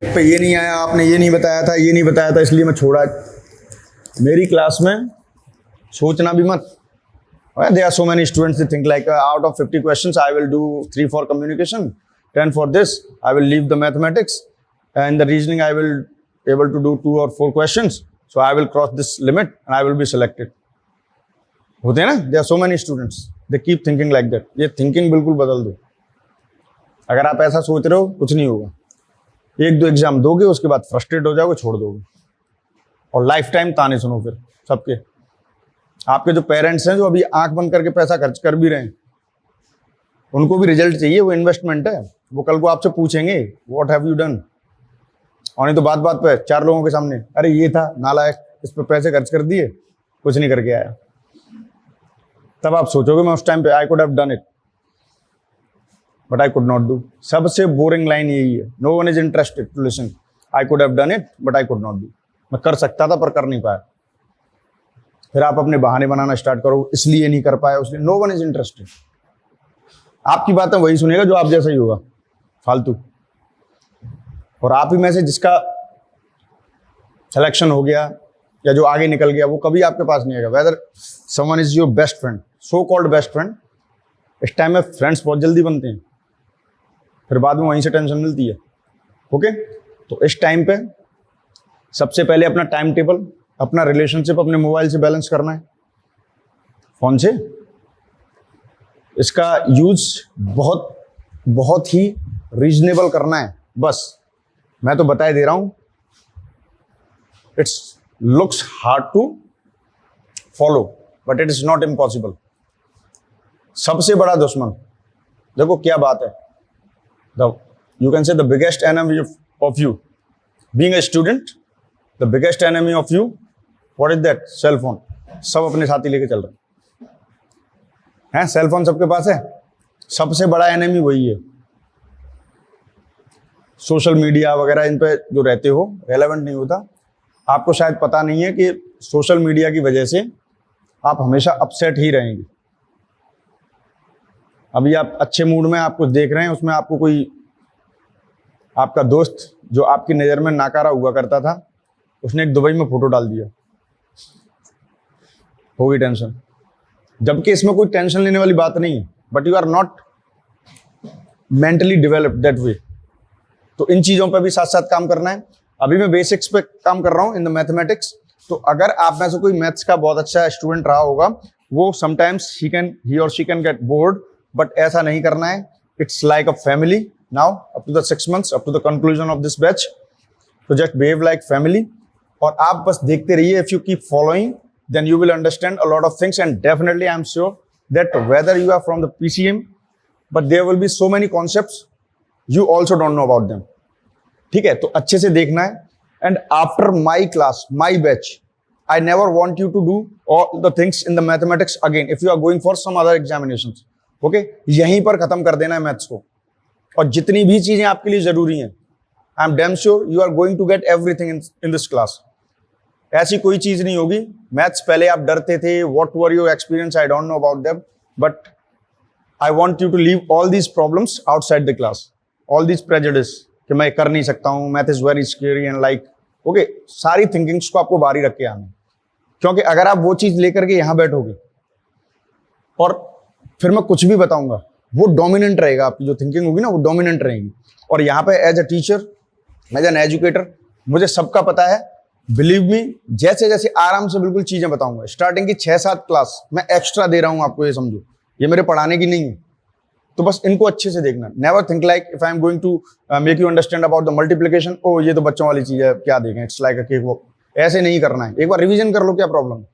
पे ये नहीं आया, आपने ये नहीं बताया था, ये नहीं बताया था, इसलिए मैं छोड़ा। मेरी क्लास में सोचना भी मत। There are so many students that think like out of 50 questions, I will do 3 for communication, 10 for this. I will leave the mathematics and the reasoning. I will able to do 2 or 4 questions. So I will cross this limit and I will be selected. होते हैं ना? There are so many students. They keep thinking like that. ये thinking बिल्कुल बदल दो। अगर आप ऐसा सोच रहे हो, कुछ नहीं होगा। 1-2 एग्जाम दोगे, उसके बाद फ्रस्ट्रेट हो जाओगे, छोड़ दोगे, और लाइफ टाइम ताने सुनो फिर सबके। आपके जो पेरेंट्स हैं, जो अभी आंख बंद करके पैसा खर्च कर भी रहे हैं, उनको भी रिजल्ट चाहिए। वो इन्वेस्टमेंट है। वो कल को आपसे पूछेंगे व्हाट हैव यू डन, और नहीं तो बात बात पे 4 लोगों के सामने, अरे ये था नालायक, इस पे पैसे खर्च कर दिए, कुछ नहीं करके आया। तब आप सोचोगे मैं उस टाइम पे I could have done it but I could not do. सबसे बोरिंग लाइन यही है। No one is interested to listen. I could have done it but I could not do. मैं कर सकता था पर कर नहीं पाया। फिर आप अपने बहाने बनाना स्टार्ट करो, इसलिए नहीं कर पाया, उसलिए। No one is interested. आपकी बातें वही सुनेगा जो आप जैसा ही होगा, फालतू। और आप ही में से जिसका सिलेक्शन हो गया या जो आगे निकल गया, वो कभी आपके पास नहीं आएगा। Whether someone is your best friend, so called best friend, इस टाइम में फ्रेंड्स बहुत जल्दी बनते हैं, फिर बाद में वहीं से टेंशन मिलती है। ओके, तो इस टाइम पे सबसे पहले अपना टाइम टेबल, अपना रिलेशनशिप अपने मोबाइल से बैलेंस करना है, फोन से। इसका यूज बहुत बहुत ही रीजनेबल करना है। बस मैं तो बता ही दे रहा हूं, it's looks hard to follow but it is not impossible. सबसे बड़ा दुश्मन, देखो क्या बात है, you can say the biggest enemy of you being a student, the biggest enemy of you, what is that? Cell phone. सब अपने साथ ही लेके चल रहे हैं। सेल फोन सबके पास है। सबसे बड़ा एनिमी वही है। सोशल मीडिया वगैरह इन पे जो रहते हो, रेलेवेंट नहीं होता। आपको शायद पता नहीं है कि सोशल मीडिया की वजह से आप हमेशा अपसेट ही रहेंगे। अभी आप अच्छे मूड में आप कुछ देख रहे हैं, उसमें आपको कोई आपका दोस्त जो आपकी नज़र में नाकारा हुआ करता था, उसने एक दुबई में फोटो डाल दिया, होगी टेंशन। जबकि इसमें कोई टेंशन लेने वाली बात नहीं है, but you are not mentally developed that way. तो इन चीज़ों पे भी साथ साथ काम करना है। अभी मैं बेसिक्स पे काम कर रहा हूँ इन द मैथमेटिक्स। तो अगर आप में से कोई मैथ्स का बहुत अच्छा स्टूडेंट रहा होगा, वो समटाइम्स ही और she can get bored, but ऐसा नहीं करना है। It's like a family now up to the 6 months, up to the conclusion of this batch. तो जस्ट बिहेव लाइक फैमिली, और आप बस देखते रहिए। If you keep following, then you will understand a lot of things, and definitely I'm sure that whether you are from the PCM, but there will be so many concepts you also don't know about them. ठीक है, तो अच्छे से देखना है। And after my class, my batch, I never want you to do all the things in the mathematics again if you are going for some other examinations. Okay, यहीं पर खत्म कर देना है मैथ्स को, और जितनी भी चीजें आपके लिए जरूरी हैं, I am damn sure you are going to get everything in this class. ऐसी कोई चीज नहीं होगी। मैथ्स पहले आप डरते थे, what were your experience, I don't know about them, but I want you to leave all these problems outside the class, all these prejudice कि मैं कर नहीं सकता हूँ, math is very scary and like. Okay, सारी thinkings को आपको बाहर ही रख के आना है, क्योंकि अगर आप वो चीज लेकर के यहाँ बैठोगे और फिर मैं कुछ भी बताऊंगा, वो डोमिनेंट रहेगा। आपकी जो थिंकिंग होगी ना, वो डोमिनेंट रहेगी। और यहाँ पे as a teacher, as an educator, मुझे सबका पता है। बिलीव मी, जैसे जैसे आराम से बिल्कुल चीजें बताऊंगा। स्टार्टिंग की 6-7 क्लास मैं एक्स्ट्रा दे रहा हूं आपको, ये समझो, ये मेरे पढ़ाने की नहीं है। तो बस इनको अच्छे से देखना। Never think like if I am going to make you understand about the multiplication, ओ ये तो बच्चों वाली चीज है, क्या देखें, it's like a cake walk. ऐसे नहीं करना है। एक बार रिवीजन कर लो, क्या प्रॉब्लम है?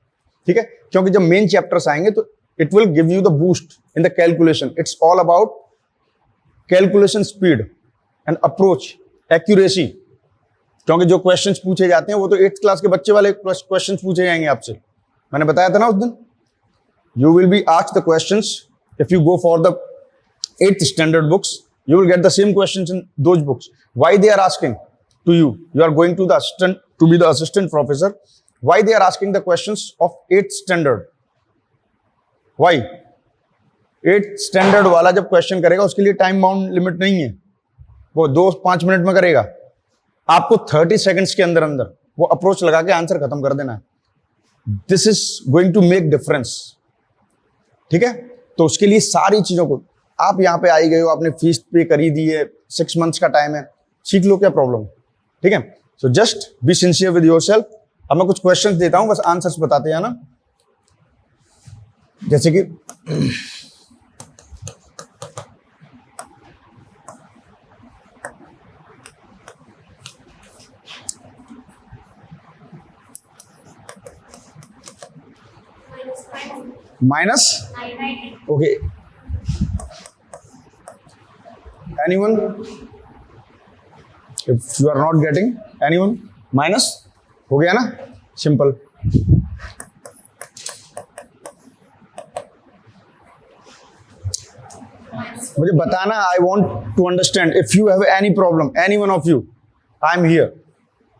ठीक है, क्योंकि जब मेन चैप्टर्स आएंगे तो it will give you the boost in the calculation. It's all about calculation speed and approach, accuracy. क्योंकि जो क्वेश्चंस पूछे जाते हैं वो तो 8th क्लास के बच्चे वाले क्वेश्चंस पूछे जाएंगे आपसे। मैंने बताया था ना उस दिन, you will be asked the questions if you go for the 8th standard books, you will get the same questions in those books. Why they are asking to you, you are going to the assistant to be the assistant professor, why they are asking the questions of 8th standard? Why? 8th standard वाला जब question करेगा, उसके लिए time bound limit नहीं है, वो 2-5 minute में करेगा। आपको 30 सेकंड्स के अंदर अंदर वो अप्रोच लगा के आंसर खत्म कर देना है। This is going to make difference. ठीक है, तो उसके लिए सारी चीजों को, आप यहाँ पे आई गए हो, आपने फीस पे करी दी है, 6 मंथ्स का टाइम है, सीख लो, क्या प्रॉब्लम। ठीक है, so just be sincere with yourself. अब मैं कुछ क्वेश्चंस देता हूं, बस आंसर्स बताते हैं ना। जैसे कि minus, okay, anyone, if you are not getting, anyone, minus हो गया ना, सिंपल। मुझे बताना, I want to understand. If you have any problem, any one of you, I am here,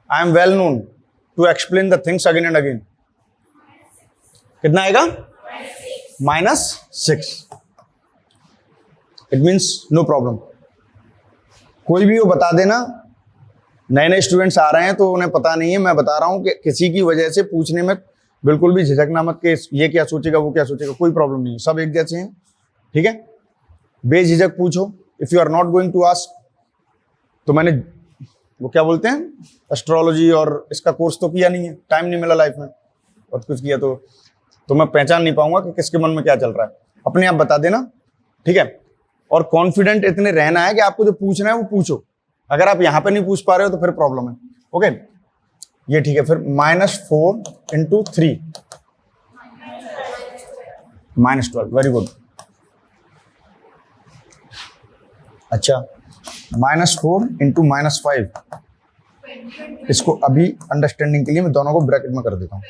I am well known to explain the things again and again. कितना आएगा? -6। It means no problem. कोई भी वो बता देना। नए नए students आ रहे हैं तो उन्हें पता नहीं है, मैं बता रहा हूं कि किसी की वजह से पूछने में बिल्कुल भी झिझकना मत कि ये क्या सोचेगा, वो क्या सोचेगा, कोई प्रॉब्लम नहीं है, सब एक जैसे हैं। ठीक है, बेझिझक पूछो। If you are not going to ask, तो मैंने वो क्या बोलते हैं, एस्ट्रोलॉजी और इसका कोर्स तो किया नहीं है, टाइम नहीं मिला लाइफ में, बहुत कुछ किया तो मैं पहचान नहीं पाऊंगा कि किसके मन में क्या चल रहा है। अपने आप बता देना। ठीक है, और कॉन्फिडेंट इतने रहना है कि आपको जो पूछना है वो पूछो। अगर आप यहां पे नहीं पूछ पा रहे हो तो फिर प्रॉब्लम है। ओके, ये ठीक है। फिर -4 × 3 -12, वेरी गुड। अच्छा, -4 × -5, इसको अभी अंडरस्टैंडिंग के लिए मैं दोनों को ब्रैकेट में कर देता हूं।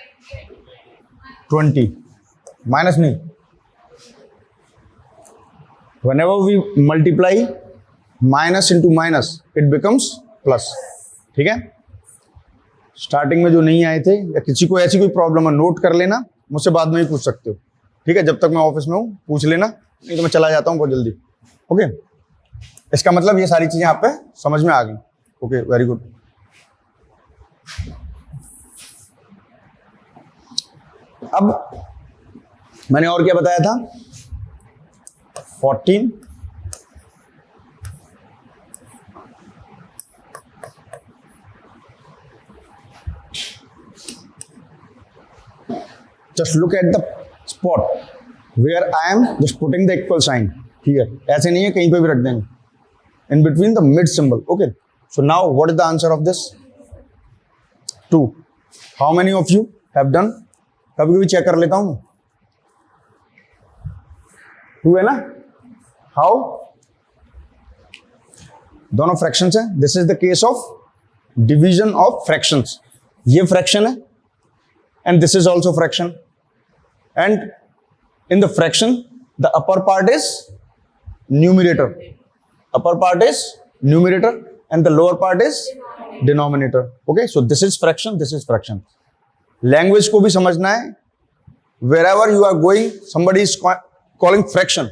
20 माइनस नहीं, whenever we multiply minus into minus it becomes plus. ठीक है, स्टार्टिंग में जो नहीं आए थे या किसी को ऐसी कोई प्रॉब्लम है, नोट कर लेना, मुझसे बाद में ही पूछ सकते हो। ठीक है, जब तक मैं ऑफिस में हूँ पूछ लेना, नहीं तो मैं चला जाता हूँ बहुत जल्दी। ओके, इसका मतलब ये सारी चीजें आप पे समझ में आ गई। Okay, very good. अब मैंने और क्या बताया था? 14 just look at the spot where I am just putting the equal sign here. ऐसे नहीं है, कहीं पे भी रख देंगे, in between the mid symbol. Okay, so now what is the answer of this? 2. How many of you have done? कभी कभी चेक कर लेता हूं, 2 है ना? How? दोनों फ्रैक्शंस हैं। This is the case of division of fractions. ये फ्रैक्शन है and this is also fraction, and in the fraction the upper part is numerator, upper part is numerator and the lower part is denominator. Okay, so this is fraction, this is fraction. Language को भी समझना है। wherever you are going, somebody is calling fraction.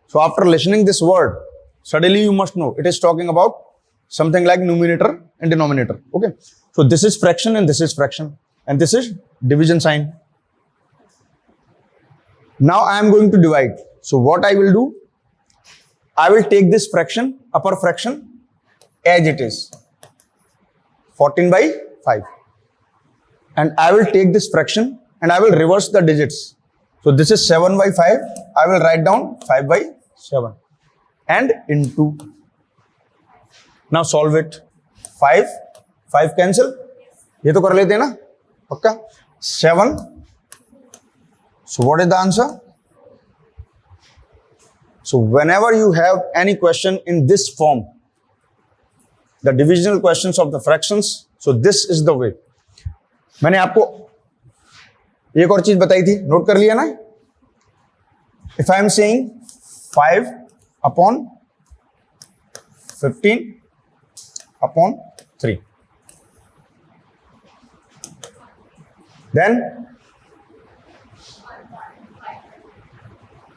So after listening this word, suddenly you must know it is talking about something like numerator and denominator. Okay, so this is fraction and this is fraction, and this is division sign. Now I am going to divide. So what I will do, I will take this fraction, upper fraction, as it is, 14/5, and I will take this fraction and I will reverse the digits. So this is 7/5. I will write down 5/7 and into. Now solve it. 5 cancel. ये तो कर लेते हैं ना, पक्का। 7. So what is the answer? So whenever you have any question in this form, the divisional questions of the fractions, so this is the way. मैंने आपको एक और चीज बताई थी, नोट कर लिया ना? If I am saying 5/15/3, then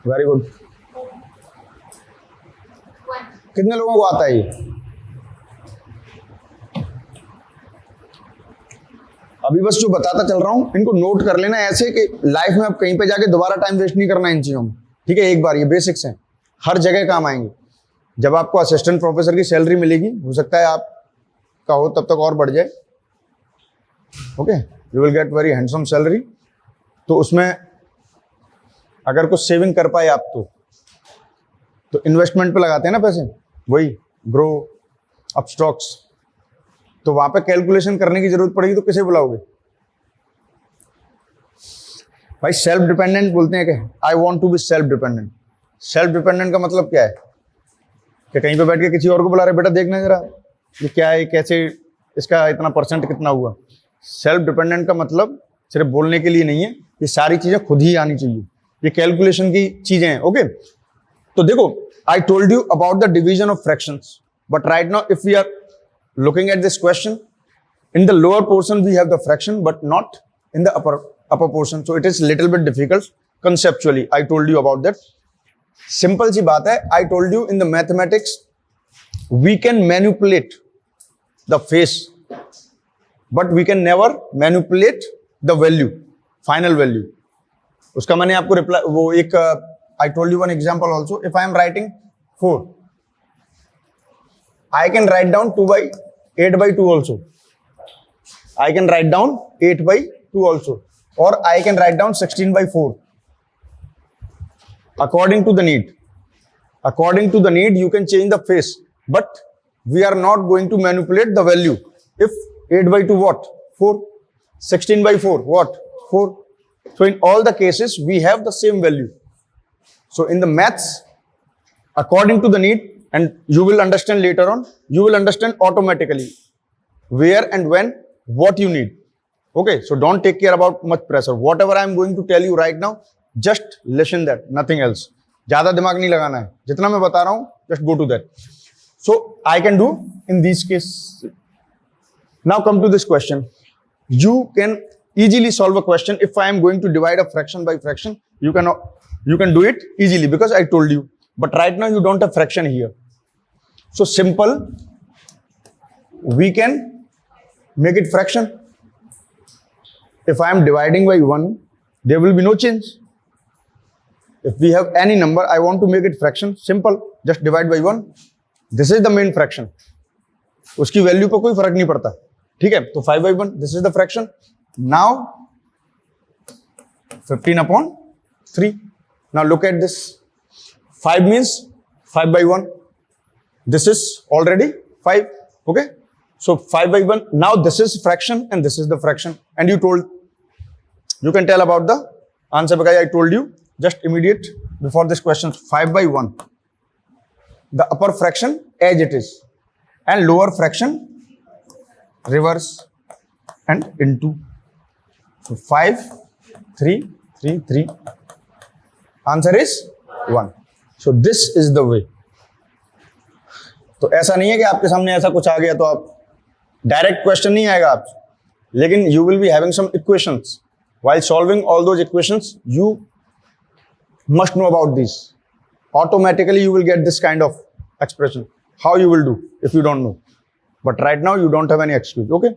very good. कितने लोगों को आता है ये? अभी बस जो बताता चल रहा हूं इनको नोट कर लेना ऐसे कि लाइफ में अब कहीं पे जाके दोबारा टाइम वेस्ट नहीं करना इन चीजों में, ठीक है। एक बार ये बेसिक्स हैं, हर जगह काम आएंगे। जब आपको असिस्टेंट प्रोफेसर की सैलरी मिलेगी, हो सकता है आपका हो तब तक और बढ़ जाए, okay, you will get very handsome salary. तो उसमें अगर कुछ सेविंग कर पाए आप तो इन्वेस्टमेंट पे लगाते हैं ना पैसे, वही ग्रो अप स्टॉक्स। तो वहां पे कैलकुलेशन करने की जरूरत पड़ेगी तो किसे बुलाओगे भाई? सेल्फ डिपेंडेंट बोलते हैं कि I want to be self dependent. Self dependent का मतलब क्या है कि कहीं पे बैठ के किसी और को बुला रहे, बेटा देखना जरा ये क्या है, कैसे इसका इतना परसेंट कितना हुआ। सेल्फ डिपेंडेंट का मतलब सिर्फ बोलने के लिए नहीं है, ये सारी चीजें खुद ही आनी चाहिए, ये कैलकुलेशन की चीजें हैं, ओके। तो देखो, I told you about the division of fractions, but right now if we are looking at this question, in the lower portion we have the fraction but not in the upper portion, so it is little bit difficult conceptually. I told you about that. Simple सी बात है, I told you in the mathematics we can manipulate the face but we can never manipulate the value, final value. उसका मैंने आपको reply वो एक I told you one example also. If I am writing 4, I can write down 8 by 2 also. I can write down 8 by 2 also. Or I can write down 16 by 4. According to the need. According to the need, you can change the face. But we are not going to manipulate the value. If 8 by 2 what? 4. 16 by 4 what? 4. So in all the cases, we have the same value. So in the maths, according to the need, and you will understand later on, you will understand automatically where and when what you need, okay. So don't take care about much pressure. Whatever I am going to tell you right now, just listen that, nothing else. ज्यादा दिमाग नहीं लगाना है, जितना मैं बता रहा हूं just go to that. So I can do in these cases. Now come to this question. You can easily solve a question if I am going to divide a fraction by fraction. You can do it easily because I told you, but right now you don't have fraction here. So simple, we can make it fraction. If I am dividing by 1, there will be no change. If we have any number, I want to make it fraction, simple, just divide by 1. This is the main fraction. उसकी value पर कोई फर्क नहीं पड़ता, ठीक है। तो 5 by 1, this is the fraction. Now 15 upon 3. Now look at this. 5 means 5 by 1. This is already 5, okay. So 5 by 1. Now this is fraction and this is the fraction. And you can tell about the answer because I told you just immediate before this question. 5 by 1. The upper fraction as it is, and lower fraction reverse and into. So 5, 3, 3, 3. Answer is 1. So this is the way. तो ऐसा नहीं है कि आपके सामने ऐसा कुछ आ गया तो आप डायरेक्ट क्वेश्चन नहीं आएगा आप, लेकिन you will be having some equations while solving all those equations. You must know about this. Automatically you will get this kind of expression. How you will do if you don't know, but right now you don't have any excuse, okay.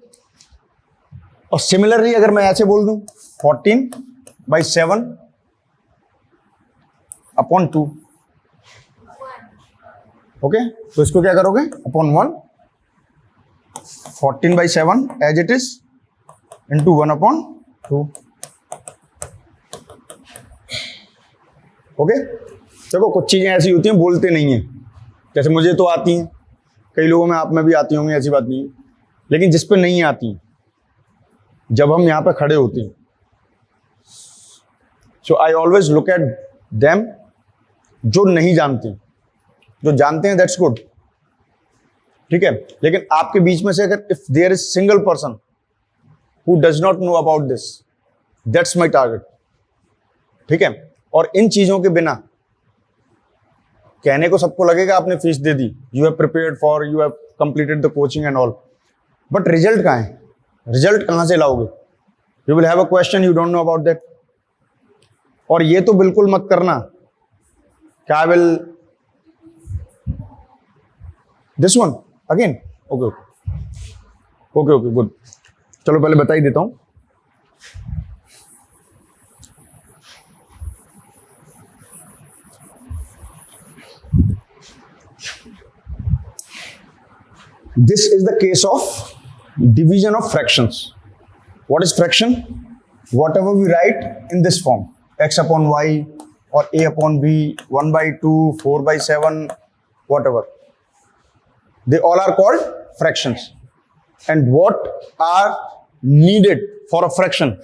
और similarly अगर मैं ऐसे बोल दूं 14 by 7 upon 2, okay. तो इसको क्या करोगे? Upon 1. 14 by 7 as it is into 1 upon 2, okay. देखो कुछ चीजें ऐसी होती हैं बोलते नहीं है, जैसे मुझे तो आती हैं, कई लोगों में आप में भी आती होंगी, ऐसी बात नहीं है, लेकिन जिस पे नहीं आती जब हम यहाँ पे खड़े होते हैं. So I always look at them जो नहीं जानते. जो जानते हैं दैट्स गुड, ठीक है. लेकिन आपके बीच में से अगर if there is single person who does not know about this, that's my target, ठीक है. और इन चीजों के बिना कहने को सबको लगेगा आपने fees they the, you have prepared for, you have completed the coaching and all, but result कहाँ है? रिजल्ट कहाँ से लाओगे? You will have a question, you don't know about that. और ये तो बिल्कुल मत करना क्या I will this one again, okay okay okay okay good. चलो पहले बता ही देता हूं. This is the case of division of fractions. What is fraction? Whatever we write in this form, x upon y or a upon b, 1 by 2, 4 by 7, whatever. They all are called fractions. And what are needed for a fraction?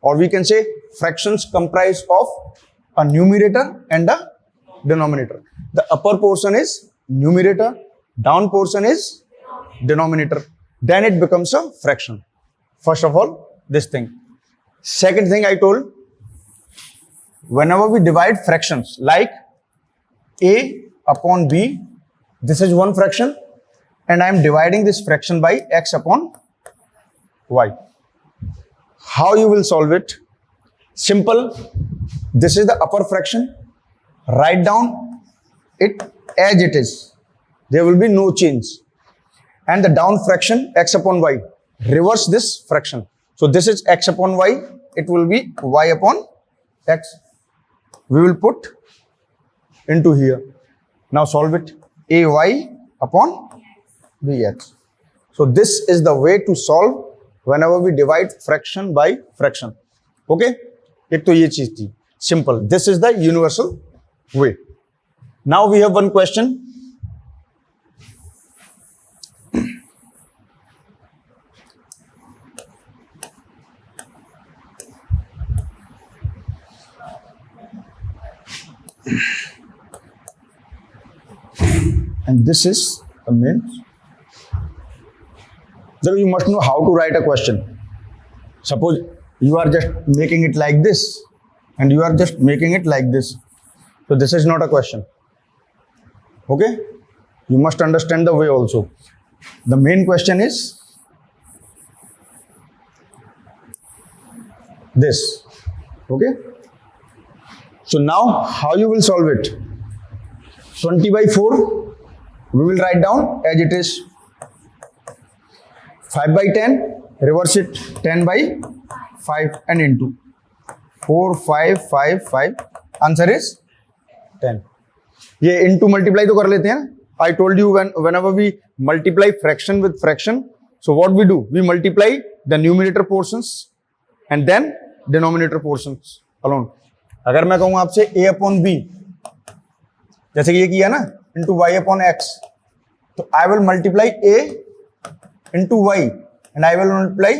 Or we can say fractions comprise of a numerator and a denominator. The upper portion is numerator, down portion is denominator. Then it becomes a fraction. First of all, this thing. Second thing I told, whenever we divide fractions like a upon b, this is one fraction, and I am dividing this fraction by x upon y. How you will solve it? Simple. This is the upper fraction. Write down it as it is. There will be no change. And the down fraction x upon y. Reverse this fraction. So this is x upon y. It will be y upon x. We will put into here. Now solve it. Ay upon bx. So this is the way to solve whenever we divide fraction by fraction. Okay? एक तो ये चीज थी. Simple. This is the universal way. Now we have one question. And this is the main. So you must know how to write a question. Suppose you are just making it like this and you are just making it like this. So this is not a question. Okay? You must understand the way also. The main question is this. Okay? So now how you will solve it? 20 by 4. We will write down as it is. 5 by 10, reverse it, 10 by 5 and into 4, 5, 5, 5. Answer is 10. ये into multiply तो कर लेते हैं ना. I told you whenever we multiply fraction with fraction, so what we do? We multiply the numerator portions and then denominator portions alone. अगर मैं कहूँ आपसे a upon b, जैसे कि ये किया ना, into y upon x, तो I will multiply a into y and I will multiply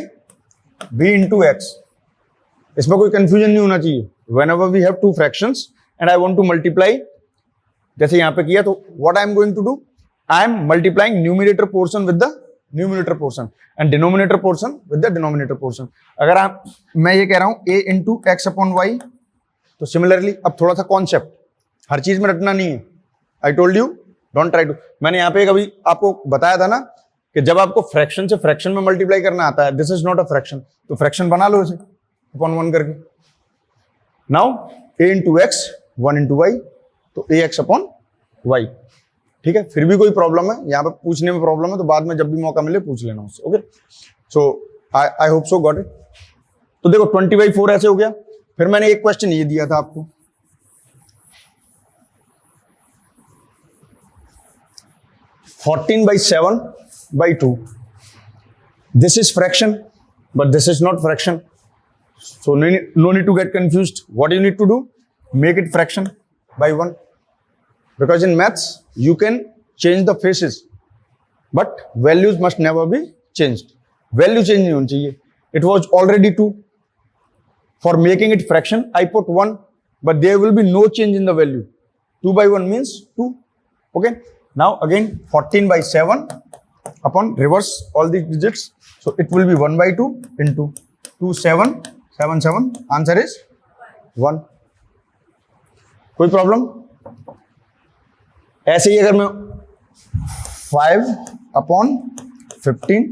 b into x. इसमें कोई confusion नहीं होना चाहिए. Whenever we have two fractions and I want to multiply, जैसे यहाँ पे किया, तो what I am going to do? I am multiplying numerator portion with the numerator portion and denominator portion with the denominator portion. अगर मैं ये कह रहा हूँ a into x upon y, तो similarly अब थोड़ा सा concept, हर चीज में रटना नहीं है. I told you, don't try to. मैंने यहाँ पे कभी आपको बताया था ना कि जब आपको फ्रैक्शन से फ्रैक्शन में मल्टीप्लाई करना आता है, this is not a fraction, तो फ्रैक्शन बना लो इसे अपॉन 1 करके. Now a into x 1 into y, तो ए एक्स अपॉन वाई. ठीक है? फिर भी कोई प्रॉब्लम है यहाँ पे पूछने में प्रॉब्लम है तो बाद में जब भी मौका मिले पूछ लेना उससे. Okay? So I hope so got it. तो देखो 20/4 ऐसे हो गया. फिर मैंने एक क्वेश्चन ये दिया था आपको, 14/7/2. This is fraction, but this is not fraction. So no need to get confused. What you need to do? Make it fraction by 1. Because in maths, you can change the faces, but values must never be changed. Value change नहीं होनी चाहिए. It was already 2. For making it fraction, I put 1, but there will be no change in the value. 2/1 means 2. Okay? Now again 14/7 upon reverse all the digits. So it will be 1/2 into 2, 7, 7, 7. Answer is 1. कोई problem? ऐसे ही अगर मैं 5/15/3.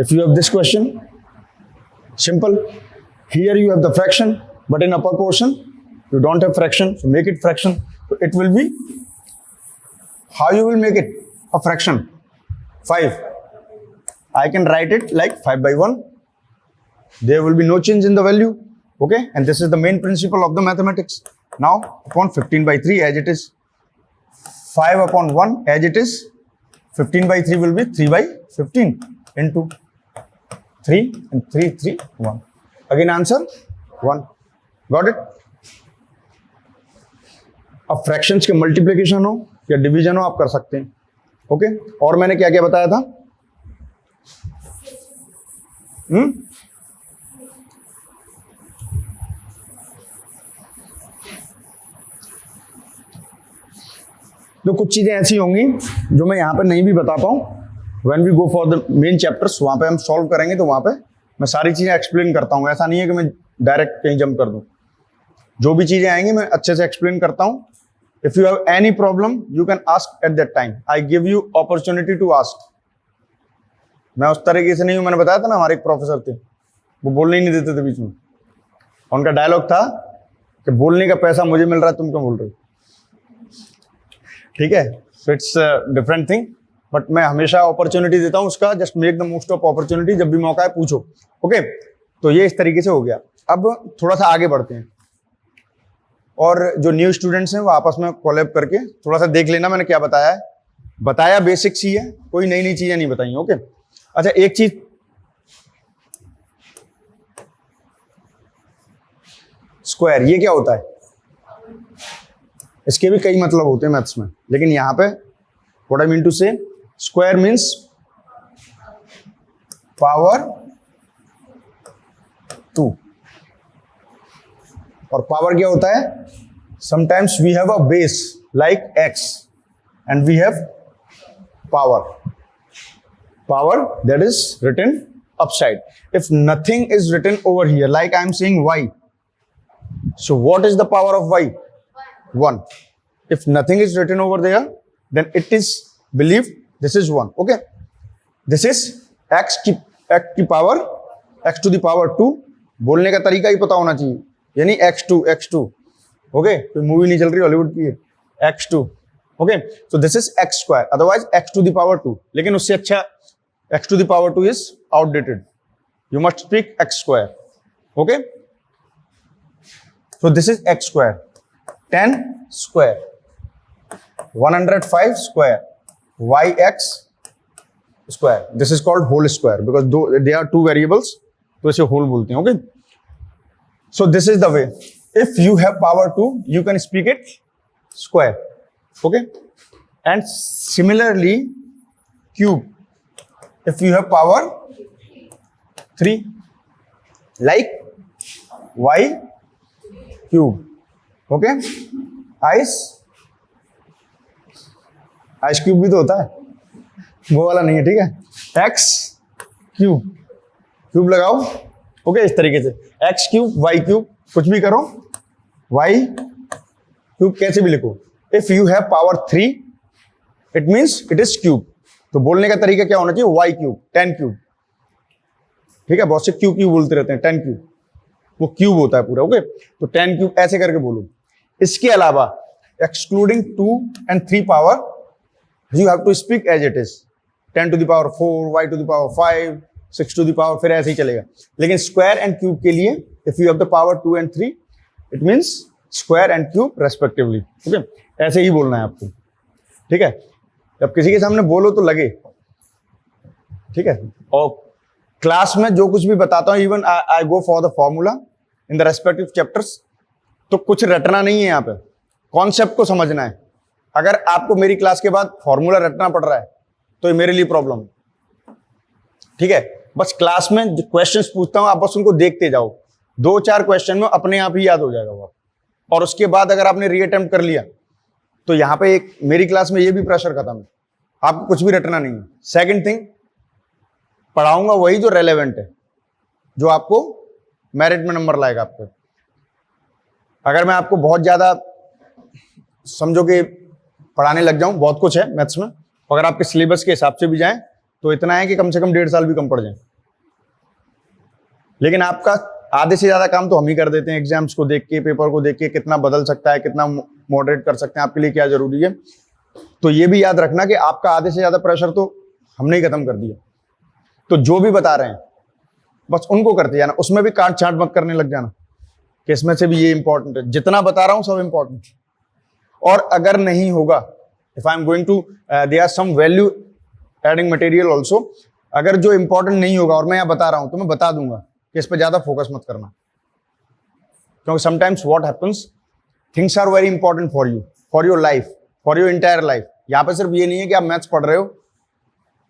If you have this question, simple. Here you have the fraction, but in upper portion you don't have fraction, so make it fraction. So it will be, how you will make it a fraction? 5. I can write it like 5 by 1. There will be no change in the value. Okay, and this is the main principle of the mathematics. Now upon 15 by 3 as it is, 5 upon 1 as it is, 15 by 3 will be 3 by 15 into 3 and 3, 3, 1. Again answer 1. Got it? अब fractions के multiplication हो या division हो आप कर सकते हैं. Okay, और मैंने क्या क्या बताया था? तो कुछ चीजें ऐसी होंगी जो मैं यहां पर नहीं भी बता पाऊं. When we go for the main chapters, वहां पे हम सॉल्व करेंगे तो वहां पे मैं सारी चीजें एक्सप्लेन करता हूं. ऐसा नहीं है कि मैं डायरेक्ट कहीं जंप कर दूं. जो भी चीजें आएंगी मैं अच्छे से एक्सप्लेन करता हूं. If you have any problem you can ask at that time. I give you opportunity to ask. मैं उस तरीके से नहीं हूं. मैंने बताया था ना, हमारे एक प्रोफेसर थे, वो बोलने ही नहीं देते थे बीच में. उनका डायलॉग था कि बोलने का पैसा मुझे मिल रहा है, तुम क्यों बोल रहे हो. ठीक है, so it's different thing. But मैं हमेशा अपॉर्चुनिटी देता हूं उसका. Just make the most of opportunity. जब भी मौका है पूछो. ओके, तो ये इस तरीके से हो गया. अब थोड़ा सा आगे बढ़ते हैं और जो न्यू स्टूडेंट्स हैं वो आपस में कोलैब करके थोड़ा सा देख लेना मैंने क्या बताया है. बताया बेसिक्स ही है, कोई नई नई चीजें नहीं बताई. ओके, अच्छा एक चीज, स्क्वायर ये क्या होता है? इसके भी कई मतलब होते हैं मैथ्स में, लेकिन यहां पे what I mean to say, square means power 2. और पावर क्या होता है? Sometimes we have a base like x and we have power. Power that is written upside. If nothing is written over here, like I am saying y, so what is the power of y? 1. If nothing is written over there, then it is believed this is 1. Okay, this is x की power, x to the power 2. बोलने का तरीका ही पता होना चाहिए, यानी x2. Okay, कोई movie नहीं चल रही हॉलीवुड की है, x2. Okay, so this is x square, otherwise x to the power 2. लेकिन उससे अच्छा x to the power 2 is outdated. You must speak x square. Okay, so this is x square. 10 square, 105 square, yx square. This is called whole square because they are two variables, तो इसे whole बोलते हैं. Okay, so this is the way. If you have power 2, you can speak it square. Okay, and similarly cube. If you have power 3, like y cube. Okay, ice cube भी तो होता है, वो वाला नहीं है. ठीक है, x cube लगाओ. ओके, इस तरीके से x cube y cube कुछ भी करो, y cube कैसे भी लिखो. If you have power 3, it means it is cube. तो बोलने का तरीका क्या होना चाहिए? y cube, 10 cube. ठीक है, बहुत से क्यूब बोलते रहते हैं. 10 क्यूब वो क्यूब होता है पूरा. ओके, तो 10 क्यूब ऐसे करके बोलो. इसके अलावा excluding 2 and 3 power, you have to speak as it is. 10 to the power 4, y to the power 5, 6 to the power, फिर ऐसे ही चलेगा. लेकिन स्क्वायर एंड क्यूब के लिए if you have the power 2 and 3, it means square and cube respectively. Okay, ऐसे ही बोलना है आपको. ठीक है, जब किसी के सामने बोलो तो लगे. ठीक है, और क्लास में जो कुछ भी बताता हूँ, even I go for the formula in the respective chapters. तो कुछ रटना नहीं है यहाँ पे, कॉन्सेप्ट को समझना है. अगर आपको मेरी क्लास के बाद फॉर्मूला रटना पड़ रहा है तो ये मेरे लिए प्रॉब्लम है. ठीक है, बस क्लास में जो क्वेश्चंस पूछता हूँ आप बस उनको देखते जाओ. 2-4 क्वेश्चन में अपने आप ही याद हो जाएगा वो. और उसके बाद अगर आपने रीअटेम्प्ट कर लिया तो यहाँ पे एक मेरी क्लास में ये भी प्रेशर खत्म है. आपको कुछ भी रटना नहीं है. सेकंड थिंग, पढ़ाऊंगा वही जो रेलेवेंट है, जो आपको मेरिट में नंबर लाएगा आपको. अगर मैं आपको बहुत ज्यादा समझो कि पढ़ाने लग जाऊं, बहुत कुछ है मैथ्स में, अगर आपके सिलेबस के हिसाब से भी जाएं तो इतना है कि कम से कम 1.5 साल भी कम पड़ जाए. लेकिन आपका आधे से ज्यादा काम तो हम ही कर देते हैं. एग्जाम्स को देख के, पेपर को देख के कितना बदल सकता है, कितना मॉडरेट कर सकते हैं, आपके लिए क्या जरूरी है. तो ये भी याद रखना कि आपका आधे से ज्यादा प्रेशर तो हमने ही खत्म कर दिया। तो जो भी बता रहे हैं बस उनको करते जाना, उसमें भी काट छांट मत करने लग जाना कि इसमें से भी ये इंपॉर्टेंट है। जितना बता रहा हूं सब इंपॉर्टेंट। और अगर नहीं होगा, if I am going to there are some value adding material also, अगर जो इंपॉर्टेंट नहीं होगा और मैं यहाँ बता रहा हूं तो मैं बता दूंगा कि इस पर ज्यादा फोकस मत करना, क्योंकि sometimes what happens, things are very important for your life, for your entire life. यहाँ पे सिर्फ ये नहीं है कि आप मैथ्स पढ़ रहे हो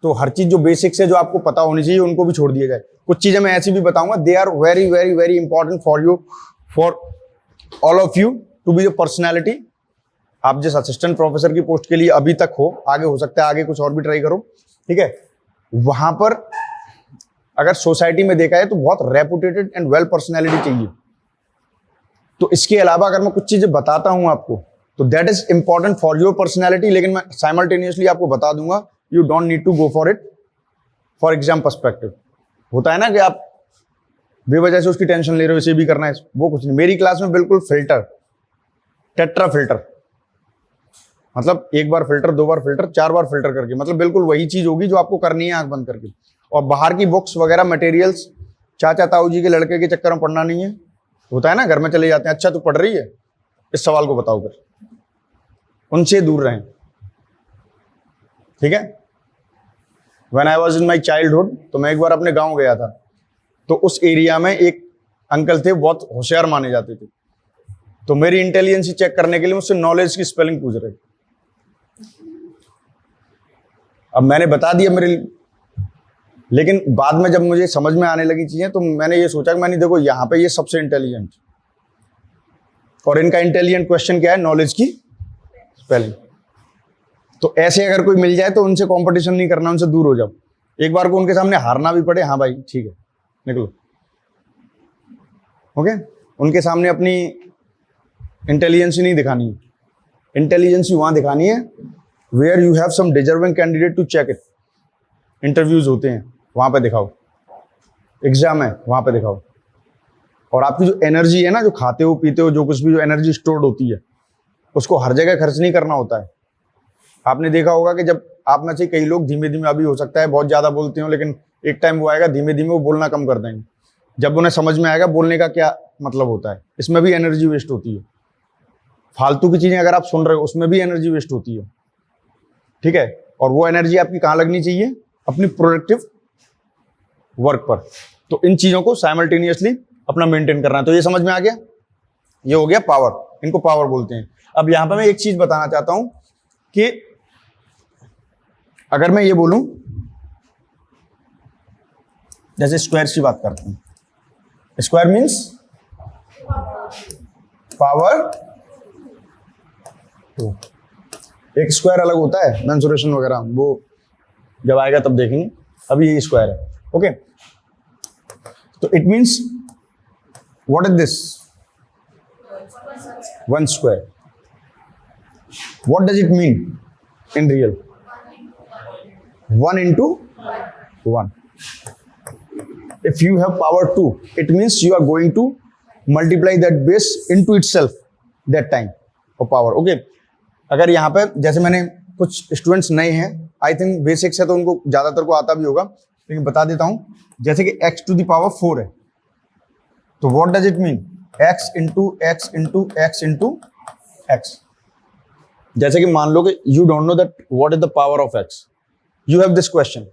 तो हर चीज जो बेसिक्स है जो आपको पता होनी चाहिए उनको भी छोड़ दिया जाए। कुछ चीजें मैं ऐसी भी बताऊंगा, they are very very very important for you, for all of you to be the personality. आप जिस असिस्टेंट प्रोफेसर की पोस्ट के लिए अभी तक हो, आगे हो सकता है आगे कुछ और भी ट्राई करो, ठीक है। वहां पर अगर सोसाइटी में देखा है तो बहुत रेपुटेटेड एंड वेल पर्सनैलिटी चाहिए। तो इसके अलावा अगर मैं कुछ चीजें बताता हूं आपको तो that is important for your personality, लेकिन मैं साइमल्टेनियसली आपको बता दूंगा, you don't need to go for it for exam perspective. होता है ना कि आप बेवजह से उसकी टेंशन ले रहे हो, इसे भी करना है, वो कुछ नहीं। मेरी क्लास में बिल्कुल फिल्टर, टेट्रा फिल्टर, मतलब एक बार फिल्टर, दो बार फिल्टर, चार बार फिल्टर करके, मतलब बिल्कुल वही चीज होगी जो आपको करनी है आंख बंद करके। और बाहर की बुक्स वगैरह मटेरियल्स चाचा ताऊ जी के लड़के के चक्कर में पढ़ना नहीं है। होता है ना, घर में चले जाते हैं, अच्छा तू पढ़ रही है, इस सवाल को बताओ, फिर उनसे दूर रहें, ठीक है। When I was in my childhood, तो मैं एक बार अपने गांव गया था, तो उस एरिया में एक अंकल थे, बहुत होशियार माने जाते थे। तो मेरी इंटेलिजेंसी चेक करने के लिए मुझसे नॉलेज की स्पेलिंग पूछ रहे थे। अब मैंने बता दिया मेरे, लेकिन बाद में जब मुझे समझ में आने लगी चीजें तो मैंने ये सोचा कि मैंने देखो यहाँ पे ये सबसे इंटेलिजेंट, और इनका इंटेलिजेंट क्वेश्चन क्या है, नॉलेज की स्पेलिंग। तो ऐसे अगर कोई मिल जाए तो उनसे कंपटीशन नहीं करना, उनसे दूर हो जाओ। एक बार को उनके सामने हारना भी पड़े, हाँ भाई ठीक है निकलो, ओके। उनके सामने अपनी इंटेलिजेंसी नहीं दिखानी है, इंटेलिजेंसी वहां दिखानी है where you have some deserving candidate to check it. Interviews होते हैं वहां पे दिखाओ, एग्जाम है वहां पे दिखाओ। और आपकी जो एनर्जी है ना, जो खाते हो पीते हो, जो कुछ भी जो एनर्जी स्टोर्ड होती है, उसको हर जगह खर्च नहीं करना होता है। आपने देखा होगा कि जब आप में से कई लोग धीमे धीमे, अभी हो सकता है बहुत ज्यादा बोलते हो, लेकिन एक टाइम वो आएगा धीमे धीमे वो बोलना कम कर देंगे, जब उन्हें समझ में आएगा बोलने का क्या मतलब होता है। इसमें भी एनर्जी वेस्ट होती है, फालतू की चीजें अगर आप सुन रहे हो उसमें भी एनर्जी वेस्ट होती है, ठीक है। और वो एनर्जी आपकी कहाँ लगनी चाहिए, अपनी प्रोडक्टिव वर्क पर। तो इन चीजों को साइमल्टेनियसली अपना मेंटेन करना है। तो ये समझ में आ गया, ये हो गया पावर, इनको पावर बोलते हैं। अब यहां पर मैं एक चीज बताना चाहता हूं कि अगर मैं ये बोलूं, जैसे स्क्वायर की बात करते हैं, स्क्वायर मीन्स पावर टू। एक स्क्वायर अलग होता है, मेंसुरेशन वगैरह, वो जब आएगा तब देखेंगे, अभी ये स्क्वायर है, ओके। तो it means what is this, one square. What does it mean in real, 1 into 1. If you have power 2, it means you are going to multiply that base into itself that time of power, okay. अगर यहाँ पे जैसे मैंने कुछ students नए हैं, I think basics है तो उनको ज्यादातर को आता भी होगा, लेकिन बता देता हूँ। जैसे कि x to the power 4 है, तो what does it mean, x into x into x into x। जैसे कि मान लो कि you don't know that what is the power of x, you have this question,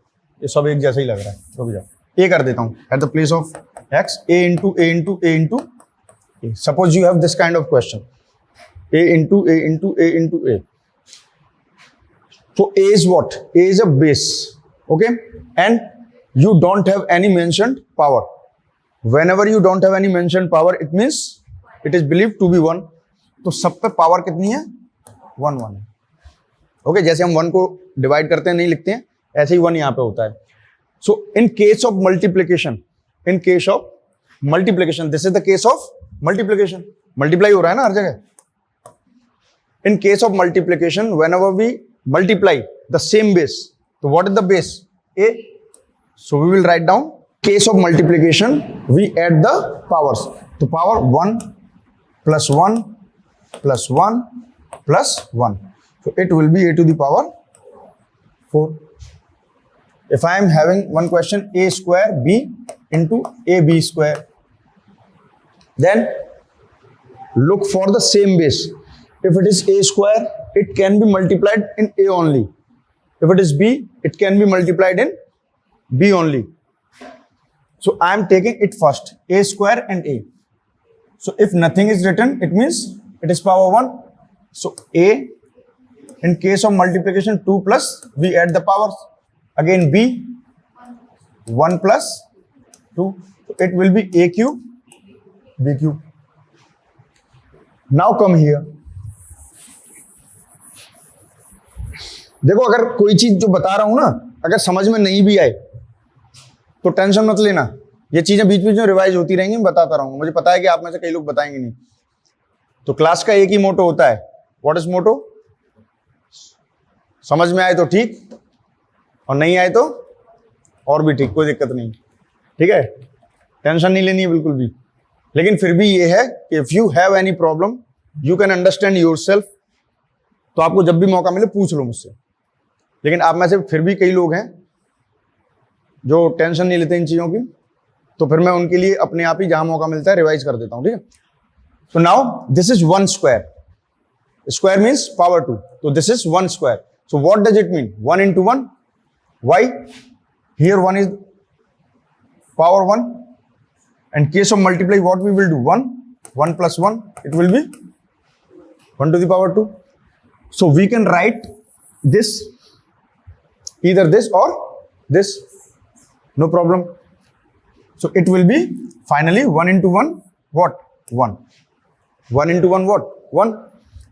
ये सब एक जैसा ही लग रहा है, रुक जाओ, ए कर देता हूँ, at the place of x, a into a into a into a। Suppose you have this kind of question, a into a into a into a। So a is what, a is a base, okay, and you don't have any mentioned power। Whenever you don't have any mentioned power, it means it is believed to be 1। तो सब पे power कितनी है, 1 1 है, okay. जैसे हम 1 को divide करते हैं नहीं लिखते हैं, ऐसे ही 1 यहां पे होता है। So in case of multiplication, in case of multiplication, this is the case of multiplication, multiply हो रहा है ना हर जगह। In case of multiplication, whenever we multiply the same base, तो what is the base, a। So we will write down, case of multiplication we add the powers, तो power 1 plus 1 plus 1 plus 1, so it will be a to the power 4, If I am having one question a square b into ab square, then look for the same base. If it is a square, it can be multiplied in a only. If it is b, it can be multiplied in b only. So I am taking it first, a square and a. So if nothing is written, it means it is power 1. So a, in case of multiplication 2 plus, we add the powers. Again b, 1 plus 2. So it will be a cube, b cube. Now come here. देखो अगर कोई चीज जो बता रहा हूं ना, अगर समझ में नहीं भी आए तो टेंशन मत लेना, ये चीजें बीच बीच में रिवाइज होती रहेंगी, मैं बताता रहूंगा। मुझे पता है कि आप में से कई लोग बताएंगे नहीं। तो क्लास का एक ही मोटो होता है, व्हाट इज मोटो? समझ में आए तो ठीक, और नहीं आए तो और भी ठीक, कोई दिक्कत नहीं, ठीक है? टेंशन नहीं लेनी है बिल्कुल भी। लेकिन फिर भी ये है कि if you have any problem, you can understand yourself, तो आपको जब भी मौका मिले पूछ लो मुझसे। लेकिन आप में से फिर भी कई लोग हैं जो टेंशन नहीं लेते इन चीजों की, तो फिर मैं उनके लिए अपने आप ही जहां मौका मिलता है रिवाइज कर देता हूं, ठीक है? तो now this is 1 square, square means power 2, तो this is 1 square. So what does it mean? 1 into 1, why? Here 1 is power 1, and case of multiply what we will do? 1 plus 1, it will be 1 to the power 2. So we can write this, either this or this, no problem. So it will be finally 1 into 1, what? 1. 1 into 1, what? 1.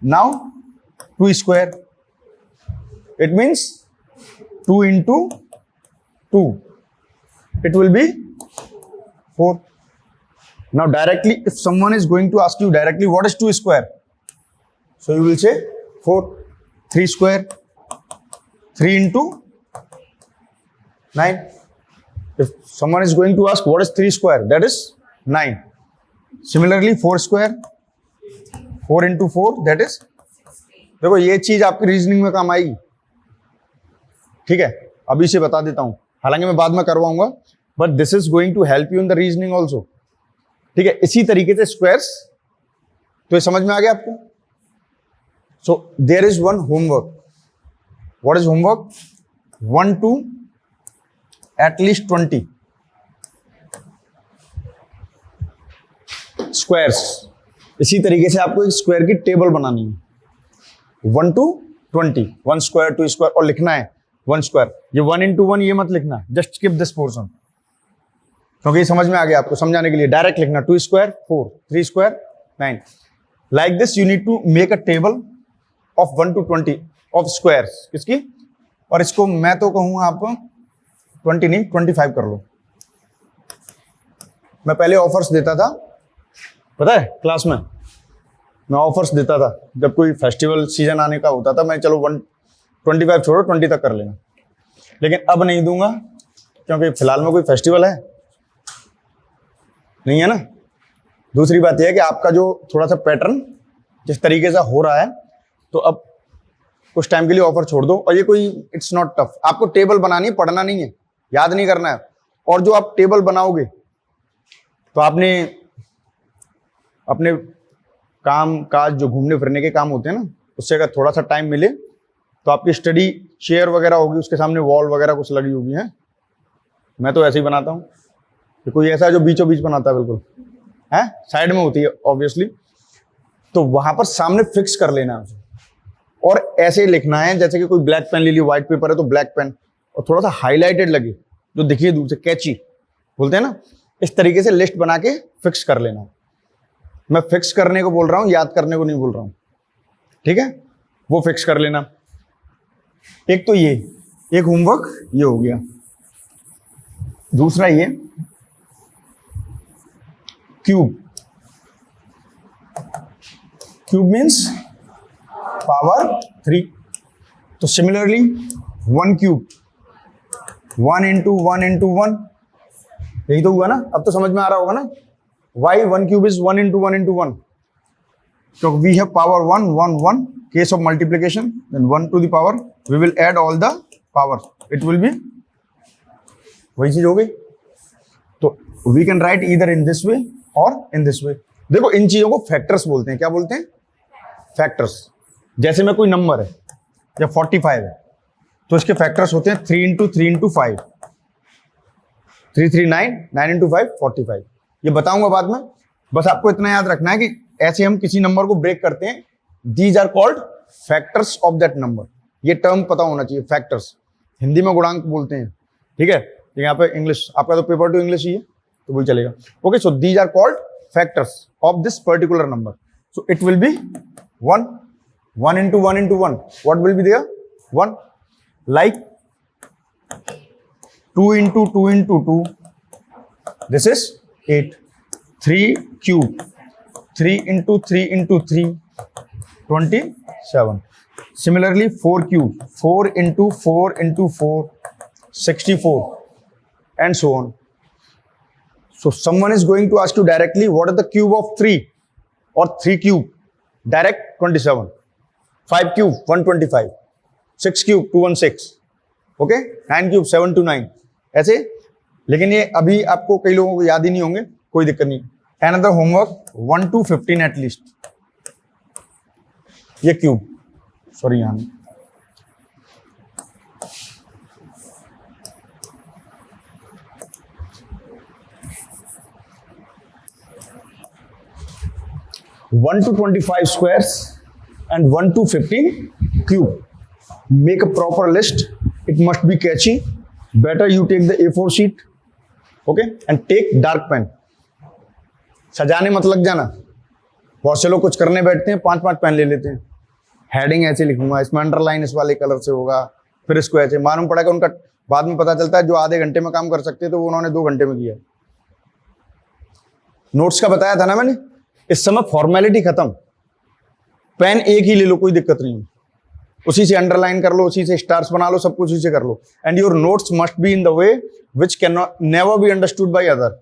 Now 2 square, it means 2 into 2, it will be 4. Now directly, if someone is going to ask you directly what is 2 square, so you will say 4. 3 square, 3 into 9. If someone is going to ask what is 3 square, that is 9. Similarly 4 square, 4 into 4, that is, देखो ये चीज आपकी reasoning में काम आएगी, ठीक है? अभी से बता देता हूं, हालांकि मैं बाद में करवाऊंगा, but this is going to help you in the reasoning also, ठीक है? इसी तरीके से स्क्वायर्स, तो ये समझ में आ गया आपको? So there is one homework. What is homework? 1 to at least 20 squares. इसी तरीके से आपको एक स्क्वायर की टेबल बनानी है, 1 to 20, 1 स्क्वायर 2 स्क्वायर, और लिखना है 1 स्क्वायर. ये 1 into 1 ये मत लिखना, जस्ट स्किप दिस पोर्शन, क्योंकि ये समझ में आ गया आपको, समझाने के लिए डायरेक्ट लिखना 2 square 4, 3 square 9. Like this you need to make a table of 1 to 20 of squares. किसकी? और इसको मैं तो कहूंगा आप 20 नहीं 25 कर लो. मैं पहले ऑफर्स देता था, पता है, क्लास में मैं ऑफर्स देता था जब कोई फेस्टिवल सीजन आने का होता था, मैं चलो 25 छोड़ो 20 तक कर लेना. लेकिन अब नहीं दूंगा, क्योंकि फिलहाल में कोई फेस्टिवल है नहीं है ना. दूसरी बात यह है कि आपका जो थोड़ा सा पैटर्न जिस तरीके से हो रहा है, तो अब कुछ टाइम के लिए ऑफर छोड़ दो. और ये कोई इट्स नॉट टफ, आपको टेबल बनानी है, पढ़ना नहीं है, याद नहीं करना है. और जो आप टेबल बनाओगे तो आपने अपने काम काज जो घूमने फिरने के काम होते हैं ना, उससे अगर थोड़ा सा टाइम मिले तो आपकी स्टडी चेयर वगैरह होगी, उसके सामने वॉल वगैरह कुछ लगी होगी है. मैं तो ऐसे ही बनाता हूँ, कि कोई ऐसा है जो बीचों बीच बनाता है, बिल्कुल है, साइड में होती है ऑब्वियसली, तो वहां पर सामने फिक्स कर लेना है उसे. और ऐसे लिखना है जैसे कि कोई ब्लैक पेन ले लिया, व्हाइट पेपर है तो ब्लैक पेन, और थोड़ा सा हाईलाइटेड लगे, जो दिखिए दूर से, कैची बोलते हैं ना, इस तरीके से लिस्ट बना के फिक्स कर लेना. मैं फिक्स करने को बोल रहा हूं, याद करने को नहीं बोल रहा हूं, ठीक है? वो फिक्स कर लेना. एक तो ये एक होमवर्क ये हो गया. दूसरा ये क्यूब. Cube means power 3. तो सिमिलरली 1 क्यूब, 1 into 1 into 1, यही तो हुआ ना. अब तो समझ में आ रहा होगा ना Y 1 cube is 1 into 1 into 1. So we have power 1, 1, 1. Case of multiplication, then 1 to the power, we will add all the powers. It will be वही चीज हो गई। तो we can write either in this way और in this वे। देखो इन चीजों को factors बोलते हैं। क्या बोलते हैं? फैक्टर्स। जैसे में कोई नंबर है या 45 है तो इसके फैक्टर्स होते हैं 3 इंटू 3 इंटू 5, 3 3 9, 9 इंटू 5 45। ये बताऊंगा बाद में, बस आपको इतना याद रखना है कि ऐसे हम किसी नंबर को ब्रेक करते हैं, these are called factors of that number. ये टर्म पता होना चाहिए, फैक्टर्स। हिंदी में गुणांक बोलते हैं, ठीक है। यहाँ पे इंग्लिश, आपका तो पेपर टू इंग्लिश ही है तो वही चलेगा। Okay, so these are called factors of this particular number. So it will be 1, 1 into 1 into 1, what will be there? 1. Like 2 into 2 into 2, this is 8. 3 cube, 3 into 3 into 3, 27. Similarly 4 cube, 4 into 4 into 4, 64, and so on. So someone is going to ask you directly, what is the cube of 3 or 3 cube? Direct 27. 5 cube 125, 6 cube 216, okay, 9 cube 729, ऐसे। लेकिन ये अभी आपको कई लोगों को याद ही नहीं होंगे, कोई दिक्कत नहीं। Another homework 1 to 15 at least. ये क्यूब, सॉरी यहाँ 1 to 25 squares and 1 to 15 cube. Make a proper list. It must be catchy. Better you take the A4 sheet, okay, and take dark pen. सजाने मत लग जाना। बहुत से लोग कुछ करने बैठते हैं, 5-5 पेन ले लेते हैं। हेडिंग ऐसे लिखूंगा, इसमें अंडरलाइन इस वाले कलर से होगा, फिर इसको ऐसे। मालूम पड़ा कि उनका बाद में पता चलता है जो आधे घंटे में काम कर सकते तो वो उन्होंने 2 घंटे में किया। नोट्स का बताया था ना मैंने, इस समय फॉर्मेलिटी खत्म। पेन एक ही ले लो, कोई दिक्कत नहीं है, उसी से अंडरलाइन कर लो, उसी से स्टार्स बना लो, सब कुछ उसी से कर लो। And your notes must be in the way which can not never be understood by other.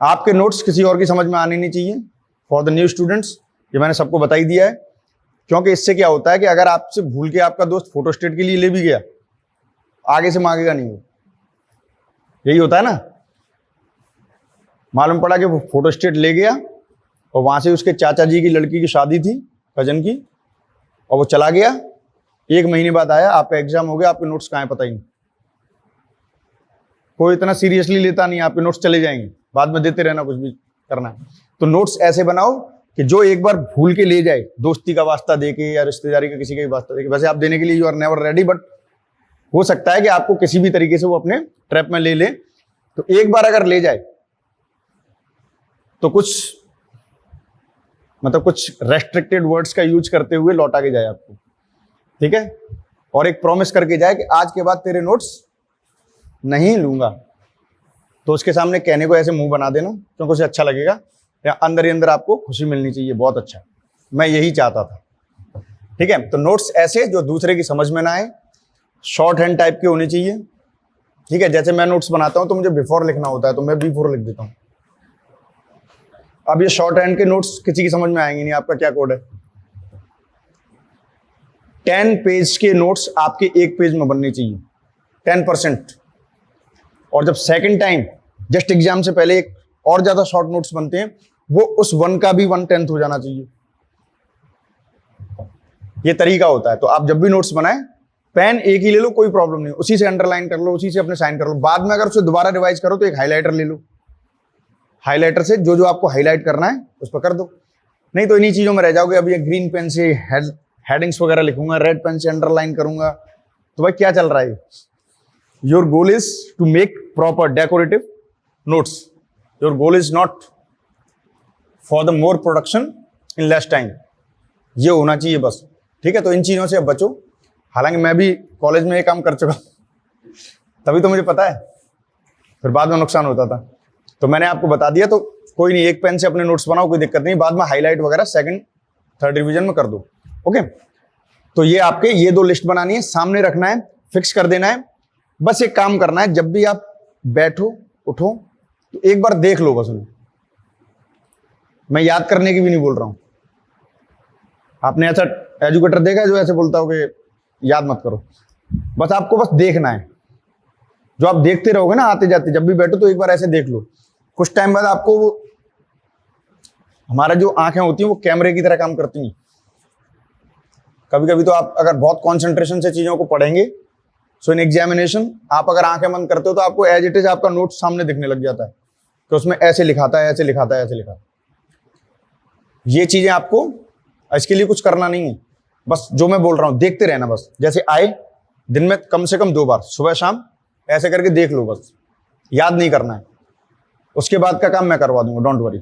आपके नोट्स किसी और की समझ में आने नहीं चाहिए। फॉर द न्यू स्टूडेंट्स ये मैंने सबको बता ही दिया है, क्योंकि इससे क्या होता है कि अगर आपसे भूल के आपका दोस्त फोटोस्टेट के लिए ले भी गया, आगे से मांगेगा नहीं वो। यही होता है ना। मालूम पड़ा कि वो फोटोस्टेट ले गया और वहां से उसके चाचा जी की लड़की की शादी थी, कजन की, और वो चला गया। 1 महीने बाद आया, आपका एग्जाम हो गया, आपके नोट्स कहाँ हैं पता ही नहीं। कोई इतना सीरियसली लेता नहीं, आपके नोट्स चले जाएंगे, बाद में देते रहना, कुछ भी करना है। तो नोट्स ऐसे बनाओ कि जो एक बार भूल के ले जाए, दोस्ती का वास्ता देके या रिश्तेदारी का किसी का भी वास्ता देके। वैसे आप देने के लिए you are never ready, but हो सकता है कि आपको किसी भी तरीके से वो अपने ट्रैप में ले ले। तो एक बार अगर ले जाए तो कुछ रेस्ट्रिक्टेड वर्ड्स का यूज करते हुए लौटा के जाए आपको, ठीक है। और एक प्रॉमिस करके जाए कि आज के बाद तेरे नोट्स नहीं लूंगा। तो उसके सामने कहने को ऐसे मुंह बना देना, क्योंकि उसे अच्छा लगेगा, या अंदर ही अंदर आपको खुशी मिलनी चाहिए। बहुत अच्छा, मैं यही चाहता था, ठीक है। तो नोट्स ऐसे जो दूसरे की समझ में ना आए, शॉर्ट हैंड टाइप के होने चाहिए, ठीक है। जैसे मैं नोट्स बनाता हूं तो मुझे बिफोर लिखना होता है, तो मैं B4 लिख देता हूं। अब ये शॉर्ट हैंड के नोट्स किसी की समझ में आएंगे नहीं। आपका क्या कोड है? 10 पेज के नोट्स आपके 1 पेज में बनने चाहिए, 10%। और जब सेकंड टाइम जस्ट एग्जाम से पहले एक और ज्यादा शॉर्ट नोट्स बनते हैं, वो उस 1 का भी 1/10 हो जाना चाहिए। ये तरीका होता है। तो आप जब भी नोट्स बनाएं, पेन एक ही ले लो, कोई प्रॉब्लम नहीं, उसी से अंडरलाइन कर लो, उसी से अपने साइन कर लो। बाद में अगर उसे दोबारा रिवाइज करो तो एक हाईलाइटर ले लो, हाईलाइटर से जो जो आपको हाईलाइट करना है उस पर कर दो। नहीं तो इन्हीं चीजों में रह जाओगे। अब ये ग्रीन पेन से हेडिंग्स वगैरह लिखूंगा, रेड पेन से अंडरलाइन करूंगा, तो भाई क्या चल रहा है? Your goal is to make proper decorative notes. Your goal is not for the more production in less time. ये होना चाहिए बस, ठीक है। तो इन चीजों से अब बचो। हालांकि मैं भी कॉलेज में ये काम कर चुका, तभी तो मुझे पता है, फिर बाद में नुकसान होता था। तो मैंने आपको बता दिया, तो कोई नहीं, एक पेन से अपने नोट्स बनाओ, कोई दिक्कत नहीं। बाद में हाईलाइट वगैरह सेकंड थर्ड रिवीजन में कर दो, ओके। तो ये आपके ये 2 लिस्ट बनानी है, सामने रखना है, फिक्स कर देना है। बस एक काम करना है, जब भी आप बैठो उठो तो एक बार देख लो बस उन्हें। मैं याद करने की भी नहीं बोल रहा हूं। आपने ऐसा एजुकेटर देखा है जो ऐसे बोलता हो कि याद मत करो? बस आपको बस देखना है। जो आप देखते रहोगे ना आते जाते, जब भी बैठो तो एक बार ऐसे देख लो, कुछ टाइम बाद आपको वो हमारा जो आंखें होती हैं वो कैमरे की तरह काम करती हैं। कभी कभी तो आप अगर बहुत कॉन्सेंट्रेशन से चीजों को पढ़ेंगे, सो इन एग्जामिनेशन आप अगर आंखें बंद करते हो तो आपको एज इट इज आपका नोट सामने दिखने लग जाता है कि उसमें ऐसे लिखाता है, ऐसे लिखाता है, ऐसे लिखा है। ये चीजें आपको इसके लिए कुछ करना नहीं है, बस जो मैं बोल रहा हूं देखते रहना। बस जैसे आए दिन में कम से कम 2 बार, सुबह शाम, ऐसे करके देख लो, बस याद नहीं करना है। उसके बाद का काम मैं करवा दूंगा, डोंट वरी।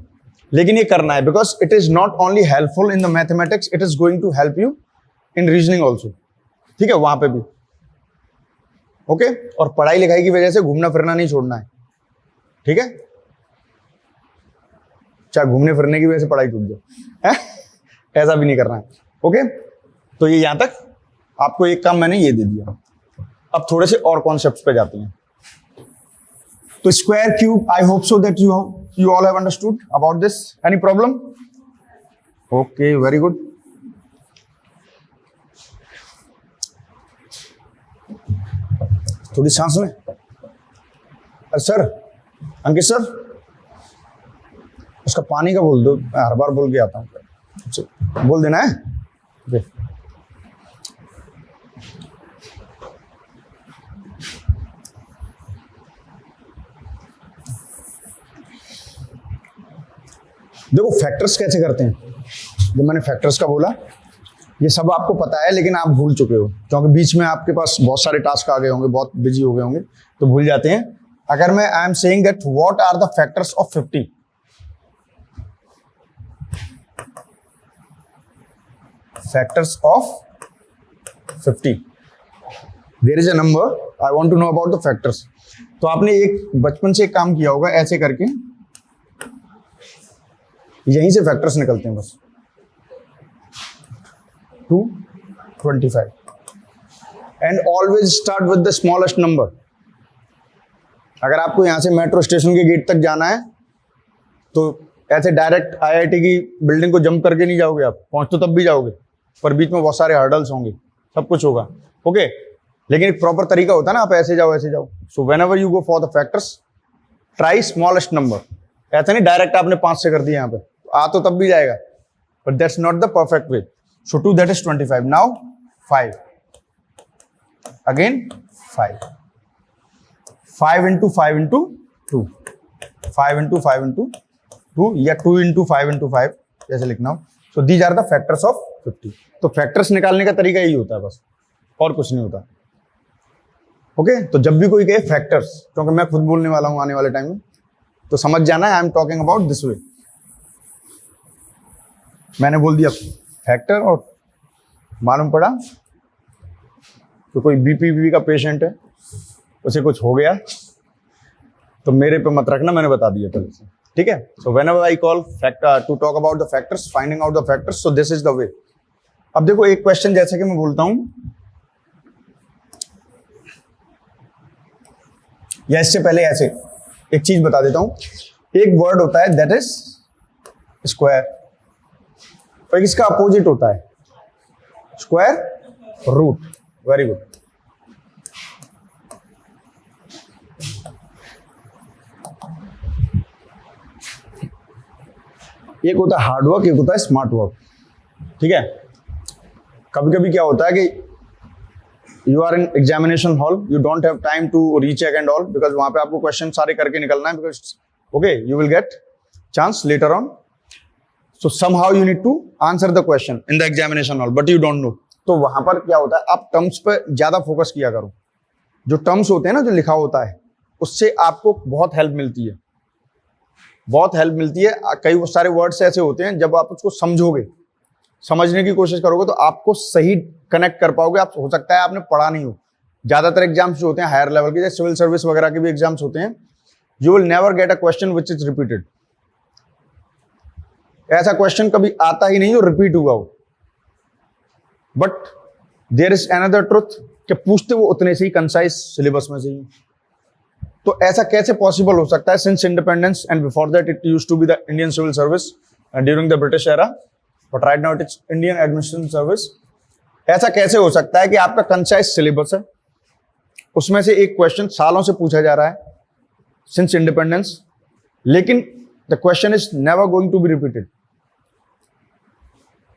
लेकिन ये करना है because it is not only helpful in the mathematics, it is going to help you in reasoning also. ठीक है, वहां पे भी ओके। और पढ़ाई लिखाई की वजह से घूमना फिरना नहीं छोड़ना है, ठीक है। चाहे घूमने फिरने की वजह से पढ़ाई टूट जाए, ऐसा भी नहीं करना है, ओके। तो ये यहां तक आपको एक काम मैंने ये दे दिया। अब थोड़े से और कॉन्सेप्ट्स पे जाते हैं। तो square cube, I hope so that you all have understood about this. Any problem? Okay, very good. थोड़ी सांस में। सर, अंकित सर, उसका पानी का बोल दो, मैं हर बार बोल के आता हूँ, बोल देना है। okay. देखो फैक्टर्स कैसे करते हैं। जब मैंने फैक्टर्स का बोला, ये सब आपको पता है लेकिन आप भूल चुके हो, क्योंकि बीच में आपके पास बहुत सारे टास्क आ गए होंगे, बहुत बिजी हो गए होंगे, तो भूल जाते हैं। अगर मैं I am saying that what are the factors of 50, factors of 50, there is a number, I want to know about the factors. तो आपने एक बचपन से एक काम किया होगा, ऐसे करके यहीं से फैक्टर्स निकलते हैं बस। 225 and always start with the smallest number. अगर आपको यहां से मेट्रो स्टेशन के गेट तक जाना है तो ऐसे डायरेक्ट आईआईटी की बिल्डिंग को जंप करके नहीं जाओगे, आप पहुंच तो तब भी जाओगे, पर बीच में बहुत सारे हर्डल्स होंगे, सब कुछ होगा, ओके। लेकिन एक प्रॉपर तरीका होता है ना, आप ऐसे जाओ ऐसे जाओ। So when ever you go for the factors, try smallest number. ऐसा नहीं डायरेक्ट आपने 5 से कर दिया, यहाँ पे आ तो तब भी जाएगा, but that's not the perfect way. So 2 that is 25, now 5 again 5 into 5 into 2, 5 into 5 into 2 या 2 इंटू 5 इंटू 5 जैसे लिखना हो। So these are the factors of 50। तो फैक्टर्स निकालने का तरीका यही होता है बस, और कुछ नहीं होता, ओके। तो जब भी कोई कहे फैक्टर्स, क्योंकि मैं खुद बोलने वाला हूं आने वाले टाइम में, तो समझ जाना है आई am talking about this way. मैंने बोल दिया फैक्टर और मालूम पड़ा तो कोई बीपी का पेशेंट है, उसे कुछ हो गया, तो मेरे पे मत रखना, मैंने बता दिया पहले से, ठीक है। So whenever I call factor to talk about the factors, finding out the factors, so this is the way. अब देखो एक क्वेश्चन जैसे कि मैं बोलता हूं, या इससे पहले ऐसे एक चीज बता देता हूं। एक वर्ड होता है दैट इज स्क्वायर, और इसका अपोजिट होता है स्क्वायर रूट। Very good. एक होता है हार्ड वर्क, एक होता है स्मार्ट वर्क, ठीक है। कभी कभी क्या होता है कि you are in examination hall, you don't have time to recheck and all, because वहां पे आपको क्वेश्चन सारे करके निकलना है, because okay you will get chance later on. So somehow you need to answer the question in the examination hall, but you don't know. तो वहां पर क्या होता है, आप टर्म्स पे ज्यादा फोकस किया करो। जो टर्म्स होते हैं ना, जो लिखा होता है, उससे आपको बहुत हेल्प मिलती है, बहुत हेल्प मिलती है। कई सारे वर्ड्स ऐसे होते हैं, जब आप उसको समझोगे, समझने की कोशिश करोगे, तो आपको सही कनेक्ट कर पाओगे। आप हो सकता है आपने पढ़ा नहीं हो। ज्यादातर एग्जाम्स जो होते हैं हायर लेवल के, जैसे सिविल सर्विस वगैरह के भी एग्जाम्स होते हैं, you will never get a question which is repeated. ऐसा क्वेश्चन कभी आता ही नहीं जो रिपीट हुआ हो। But there is another truth कि पूछते वो उतने से ही कंसाइज सिलेबस में से ही। तो ऐसा कैसे पॉसिबल हो सकता है, since independence and before that it used to be the Indian civil service during the British era, but right now it is Indian administration service. ऐसा कैसे हो सकता है कि आपका कंसाइज सिलेबस है, उसमें से एक क्वेश्चन सालों से पूछा जा रहा है, सिंस इंडिपेंडेंस, लेकिन the question is never going to be repeated,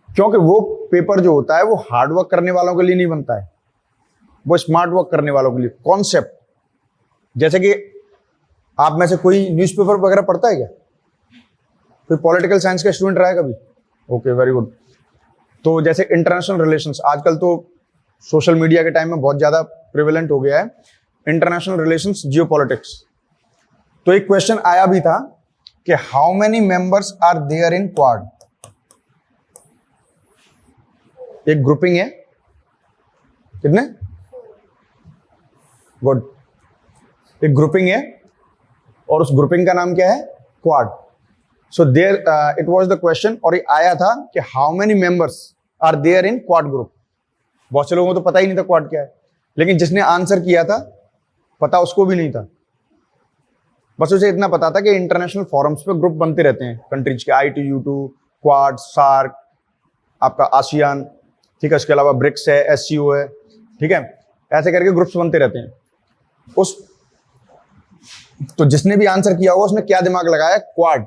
क्योंकि वो पेपर जो होता है वो हार्डवर्क करने वालों के लिए नहीं बनता है, वो स्मार्ट वर्क करने वालों के लिए। कॉन्सेप्ट, जैसे कि आप में से कोई न्यूज़पेपर वगैरह पढ़ता है क्या? कोई पॉलिटिकल साइंस का स्टूडेंट रहा है कभी? Okay, very good. तो जैसे इंटरनेशनल रिलेशंस, आजकल तो सोशल मीडिया के टाइम में बहुत ज़्यादा प्रिवेलेंट हो गया है, इंटरनेशनल रिलेशंस, जियोपॉलिटिक्स। तो एक क्वेश्चन आया भी था कि how many members are there in Quad. एक ग्रुपिंग है, कितने? गुड। एक ग्रुपिंग है और उस ग्रुपिंग का नाम क्या है? Quad. So there it was the question, और ये आया था कि how many members are there in Quad group. बहुत से लोगों को तो पता ही नहीं था क्वाड क्या है, लेकिन जिसने आंसर किया था पता उसको भी नहीं था, बस उसे इतना पता था कि इंटरनेशनल फोरम्स पे ग्रुप बनते रहते हैं कंट्रीज के, ITU2, क्वाड, सार्क, आपका आसियान, ठीक है, उसके अलावा ब्रिक्स है, SCO है, ठीक है, ऐसे करके ग्रुप्स बनते रहते हैं। तो जिसने भी आंसर किया होगा उसने क्या दिमाग लगाया? क्वाड।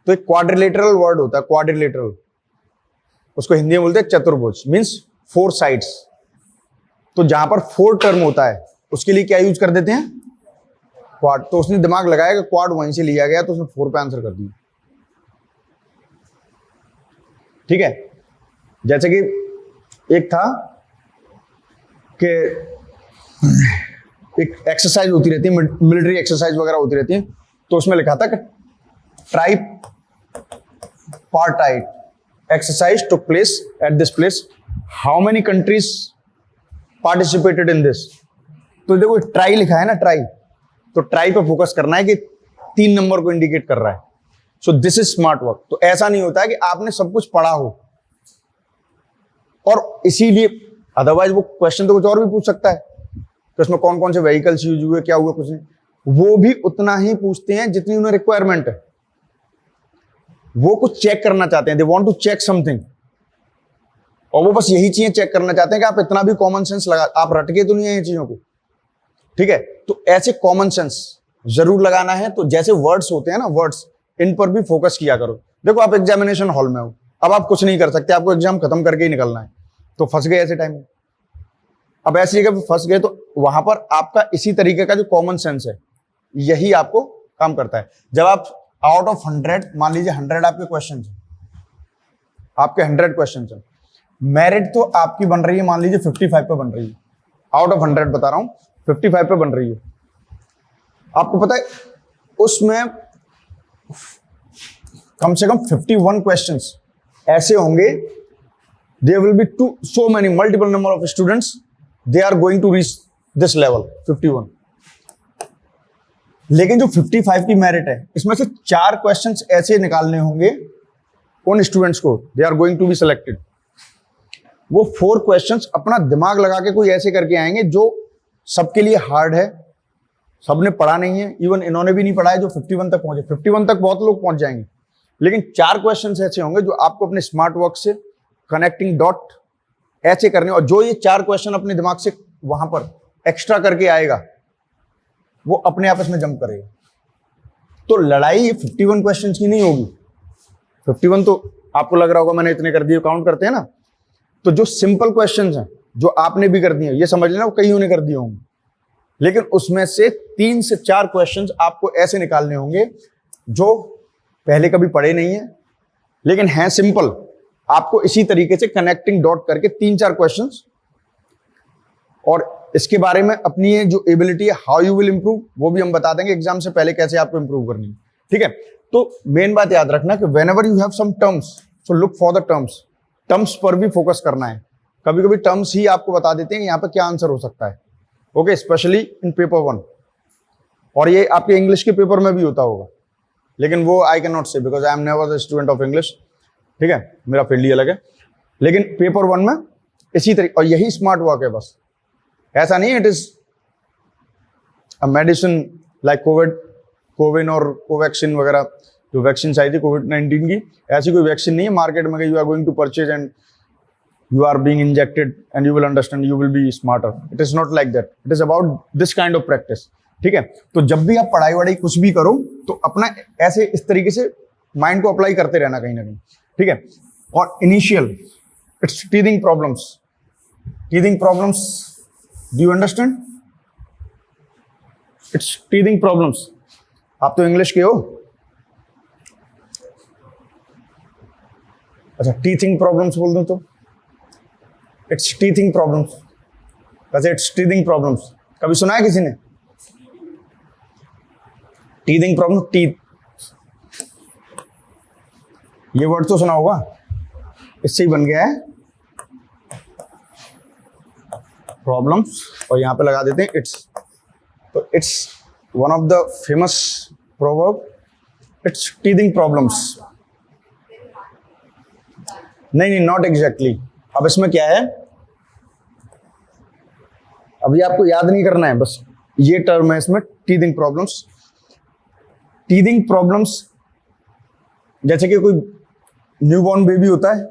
तो एक क्वाड्रिलेटरल वर्ड होता है, क्वाड्रिलेटरल, उसको हिंदी में बोलते हैं चतुर्भुज, मींस 4 साइड्स। तो जहां पर 4 टर्म होता है उसके लिए क्या यूज कर देते हैं? क्वाड। तो उसने दिमाग लगाया कि क्वाड वहीं से लिया गया, तो उसने 4 पे आंसर कर दिया। ठीक है, जैसे कि एक था कि एक एक्सरसाइज होती रहती है, मिलिट्री एक्सरसाइज वगैरह होती रहती है, तो उसमें लिखा था कि tripartite exercise took place at this place, how many countries participated in this. तो देखो ट्राई लिखा है ना, ट्राई, तो ट्राई पे फोकस करना है कि 3 नंबर को इंडिकेट कर रहा है। सो दिस इज स्मार्ट वर्क। तो ऐसा नहीं होता है कि आपने सब कुछ पढ़ा हो, और इसीलिए अदरवाइज वो क्वेश्चन तो कुछ और भी पूछ सकता है कि उसमें कौन कौन से व्हीकल्स यूज हुए, क्या हुआ, कुछ नहीं, वो भी उतना ही पूछते हैं जितनी उन्हें रिक्वायरमेंट है। वो कुछ चेक करना चाहते हैं, they want to check something, और वो बस यही चीजें चेक करना चाहते हैं कि आप इतना भी कॉमन सेंस लगा, आप रट के तो नहीं है ये चीजों को। ठीक है, तो ऐसे कॉमन सेंस जरूर लगाना है। तो जैसे वर्ड्स होते हैं ना, वर्ड्स, इन पर भी फोकस किया करो। देखो आप एग्जामिनेशन हॉल में हो, अब आप कुछ नहीं कर सकते, आपको एग्जाम खत्म करके ही निकलना है, तो फंस गए ऐसे टाइम में। अब ऐसी जगह फंस गए तो वहां पर आपका इसी तरीके का जो कॉमन सेंस है यही आपको काम करता है। जब आप आउट ऑफ 100, मान लीजिए 100 आपके क्वेश्चन है, आपके 100 क्वेश्चन है, मेरिट तो आपकी बन रही है मान लीजिए 55 पे बन रही है, आउट ऑफ 100 बता रहा हूं, 55 पे बन रही है। आपको पता है उसमें कम से कम 51 क्वेश्चंस ऐसे होंगे, there will be so many multiple number of students, they are going to reach this level 51। लेकिन जो 55 की मेरिट है, इसमें से 4 क्वेश्चंस ऐसे निकालने होंगे उन स्टूडेंट्स को, they are going to be selected. वो 4 क्वेश्चंस अपना दिमाग लगा के कोई ऐसे करके आएंगे जो सबके लिए हार्ड है, सबने पढ़ा नहीं है, इवन इन्होंने भी नहीं पढ़ा है, जो 51 तक पहुंचे। 51 तक बहुत लोग पहुंच जाएंगे, लेकिन 4 क्वेश्चंस ऐसे होंगे जो आपको अपने स्मार्ट वर्क से कनेक्टिंग डॉट ऐसे करने, और जो ये 4 क्वेश्चन अपने दिमाग से वहां पर एक्स्ट्रा करके आएगा वो अपने आप इसमें जंप करेगा। तो लड़ाई ये 51 क्वेश्चंस की नहीं होगी। 51 तो आपको लग रहा होगा मैंने इतने कर दिए, काउंट करते हैं ना, तो जो सिंपल क्वेश्चंस हैं जो आपने भी कर दिए, ये समझ लेना वो कईयों ने कर दिए होंगे, लेकिन उसमें से 3 से 4 क्वेश्चंस आपको ऐसे निकालने होंगे जो पहले कभी पढ़े नहीं है लेकिन हैं सिंपल। आपको इसी तरीके से कनेक्टिंग डॉट करके 3-4 क्वेश्चंस, और इसके बारे में अपनी ये जो एबिलिटी है, हाउ यू विल इंप्रूव, वो भी हम बता देंगे एग्जाम से पहले कैसे आपको इंप्रूव करनी है। ठीक है, तो मेन बात याद रखना कि whenever you have some terms, so look for the terms. Terms पर भी फोकस करना है। कभी कभी टर्म्स ही आपको बता देते हैं यहाँ पर क्या आंसर हो सकता है। ओके, स्पेशली इन पेपर 1, और ये आपके इंग्लिश के पेपर में भी होता होगा, लेकिन वो आई कैन नॉट से because I am never the student of English. ठीक है, मेरा फील्ड ही अलग है, लेकिन पेपर 1 में इसी तरीके, और यही स्मार्ट वर्क है बस। ऐसा नहीं it is a medicine like CoWIN और कोवैक्सीन वगैरह, जो वैक्सीन आई थी कोविड-19 की, ऐसी कोई वैक्सीन नहीं है मार्केट में कि you are going to purchase and you are being injected and you will understand, you will be smarter. It is not like that. It is about this kind of practice. ठीक है, तो जब भी आप पढ़ाई वढ़ाई कुछ भी करो तो अपना ऐसे इस तरीके से माइंड को अप्लाई करते रहना कहीं ना कहीं, ठीक है. और initial it's teething problems. Teething problems, do you understand? It's teething problems. आप तो इंग्लिश के हो. अच्छा, टीथिंग प्रॉब्लम्स बोल दूं तो इट्स टीथिंग प्रॉब्लम्स. वैसे इट्स टीथिंग प्रॉब्लम्स कभी सुना है किसी ने? टीथिंग प्रॉब्लम, टीथ, ये वर्ड तो सुना होगा, इससे ही बन गया है प्रॉब्लम्स. और यहां पे लगा देते हैं इट्स. तो it's one of the famous proverb, it's teething problems. नहीं, नॉट एग्जैक्टली. अब इसमें क्या है, अभी आपको याद नहीं करना है, बस ये टर्म है इसमें, टीथिंग प्रॉब्लम्स. टीथिंग प्रॉब्लम्स जैसे कि कोई न्यूबॉर्न बेबी होता है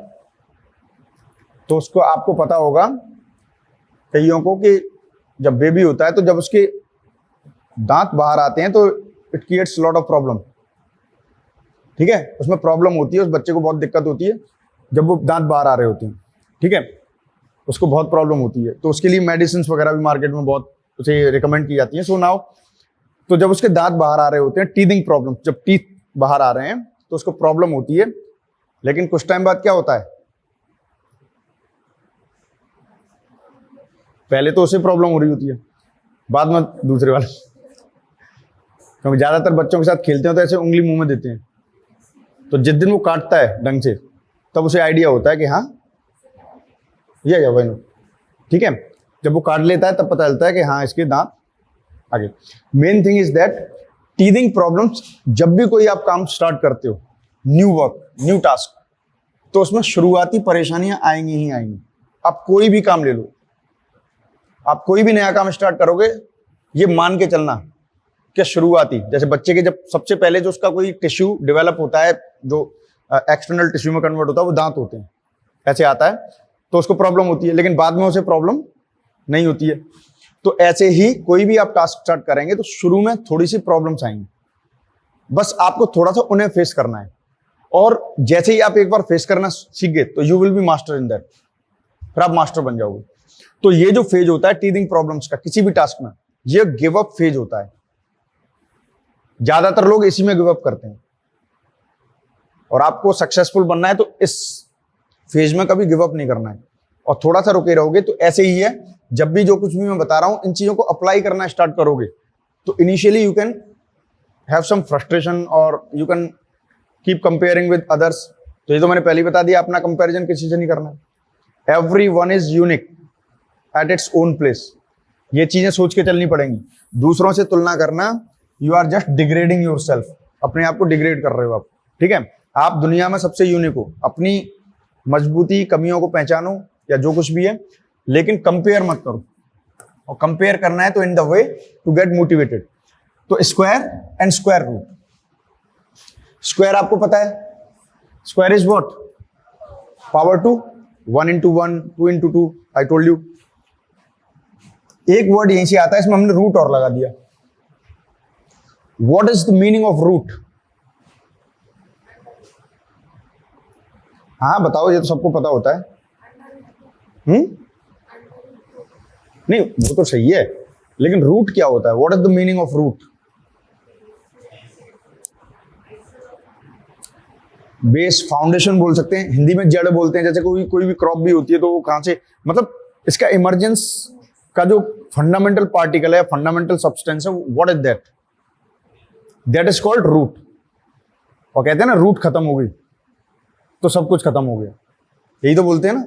तो उसको आपको पता होगा कईयों को कि जब बेबी होता है तो जब उसके दांत बाहर आते हैं तो it creates lot of problem. ठीक है, उसमें प्रॉब्लम होती है, उस बच्चे को बहुत दिक्कत होती है जब वो दांत बाहर आ रहे होते हैं. ठीक है, उसको बहुत प्रॉब्लम होती है, तो उसके लिए मेडिसिन वगैरह भी मार्केट में बहुत उसे रिकमेंड की जाती है. सो नाउ, तो जब उसके दांत बाहर आ रहे होते हैं, टीथिंग प्रॉब्लम, जब टीथ बाहर आ रहे हैं तो उसको प्रॉब्लम होती है. लेकिन कुछ टाइम बाद क्या होता है, पहले तो उसे प्रॉब्लम हो रही होती है, बाद में दूसरे वाले. क्योंकि ज्यादातर बच्चों के साथ खेलते हैं तो ऐसे उंगली मुंह में देते हैं, तो जिस दिन वो काटता है ढंग से तब उसे आइडिया होता है कि हाँ ये क्या भाई. ठीक है, जब वो काट लेता है तब पता चलता है कि हाँ इसके दांत आगे. Main thing is that teething problems, जब भी कोई आप काम स्टार्ट करते हो, न्यू वर्क, न्यू टास्क, तो उसमें शुरुआती परेशानियां आएंगी ही आएंगी. आप कोई भी काम ले लो, आप कोई भी नया काम स्टार्ट करोगे, ये मान के चलना कि शुरुआती, जैसे बच्चे के जब सबसे पहले जो उसका कोई टिश्यू डेवलप होता है, जो एक्सटर्नल टिश्यू में कन्वर्ट होता है, वो दांत होते हैं, ऐसे आता है, तो उसको प्रॉब्लम होती है, लेकिन बाद में उसे प्रॉब्लम नहीं होती है. तो ऐसे ही कोई भी आप टास्क स्टार्ट करेंगे तो शुरू में थोड़ी सी प्रॉब्लम्स आएंगी, बस आपको थोड़ा सा उन्हें फेस करना है. और जैसे ही आप एक बार फेस करना सीख गए तो you will B master in that, फिर आप मास्टर बन जाओगे. तो ये जो फेज होता है टीथिंग प्रॉब्लम्स का किसी भी टास्क में, ये गिव अप फेज होता है. ज्यादातर लोग इसी में गिव अप करते हैं, और आपको सक्सेसफुल बनना है तो इस फेज में कभी गिव अप नहीं करना है, और थोड़ा सा रुके रहोगे. तो ऐसे ही है, जब भी जो कुछ भी मैं बता रहा हूं, इन चीजों को अप्लाई करना स्टार्ट करोगे तो initially you can have some frustration और you can keep comparing with others. तो ये तो मैंने पहले ही बता दिया, अपना कंपैरिजन किसी से नहीं करना. Everyone is unique at its own place. ये चीजें सोच के चलनी पड़ेंगी. दूसरों से तुलना करना, you are just degrading yourself, अपने आप को डिग्रेड कर रहे हो आप. ठीक है, आप दुनिया में सबसे यूनिक हो. अपनी मजबूती, कमियों को पहचानो या जो कुछ भी है, लेकिन कंपेयर मत करो. और कंपेयर करना है तो in the way to get motivated. तो square and square root. Square आपको पता है, square is what, power 2, 1 into 1, 2 into 2. I told you. एक वर्ड यहीं से आता है, इसमें हमने रूट और लगा दिया. What is the meaning of root? हाँ बताओ, ये तो सबको पता होता है. नहीं, वो तो सही है, लेकिन रूट क्या होता है? What is the meaning of root? Base, foundation बोल सकते हैं, हिंदी में जड़ बोलते हैं. जैसे कोई भी क्रॉप भी होती है तो वो कहां से, मतलब इसका इमरजेंस का जो फंडामेंटल पार्टिकल है, फंडामेंटल सब्सटेंस है, what is that? That is called root. और कहते हैं ना, रूट खत्म हो गई तो सब कुछ खत्म हो गया, यही तो बोलते हैं ना.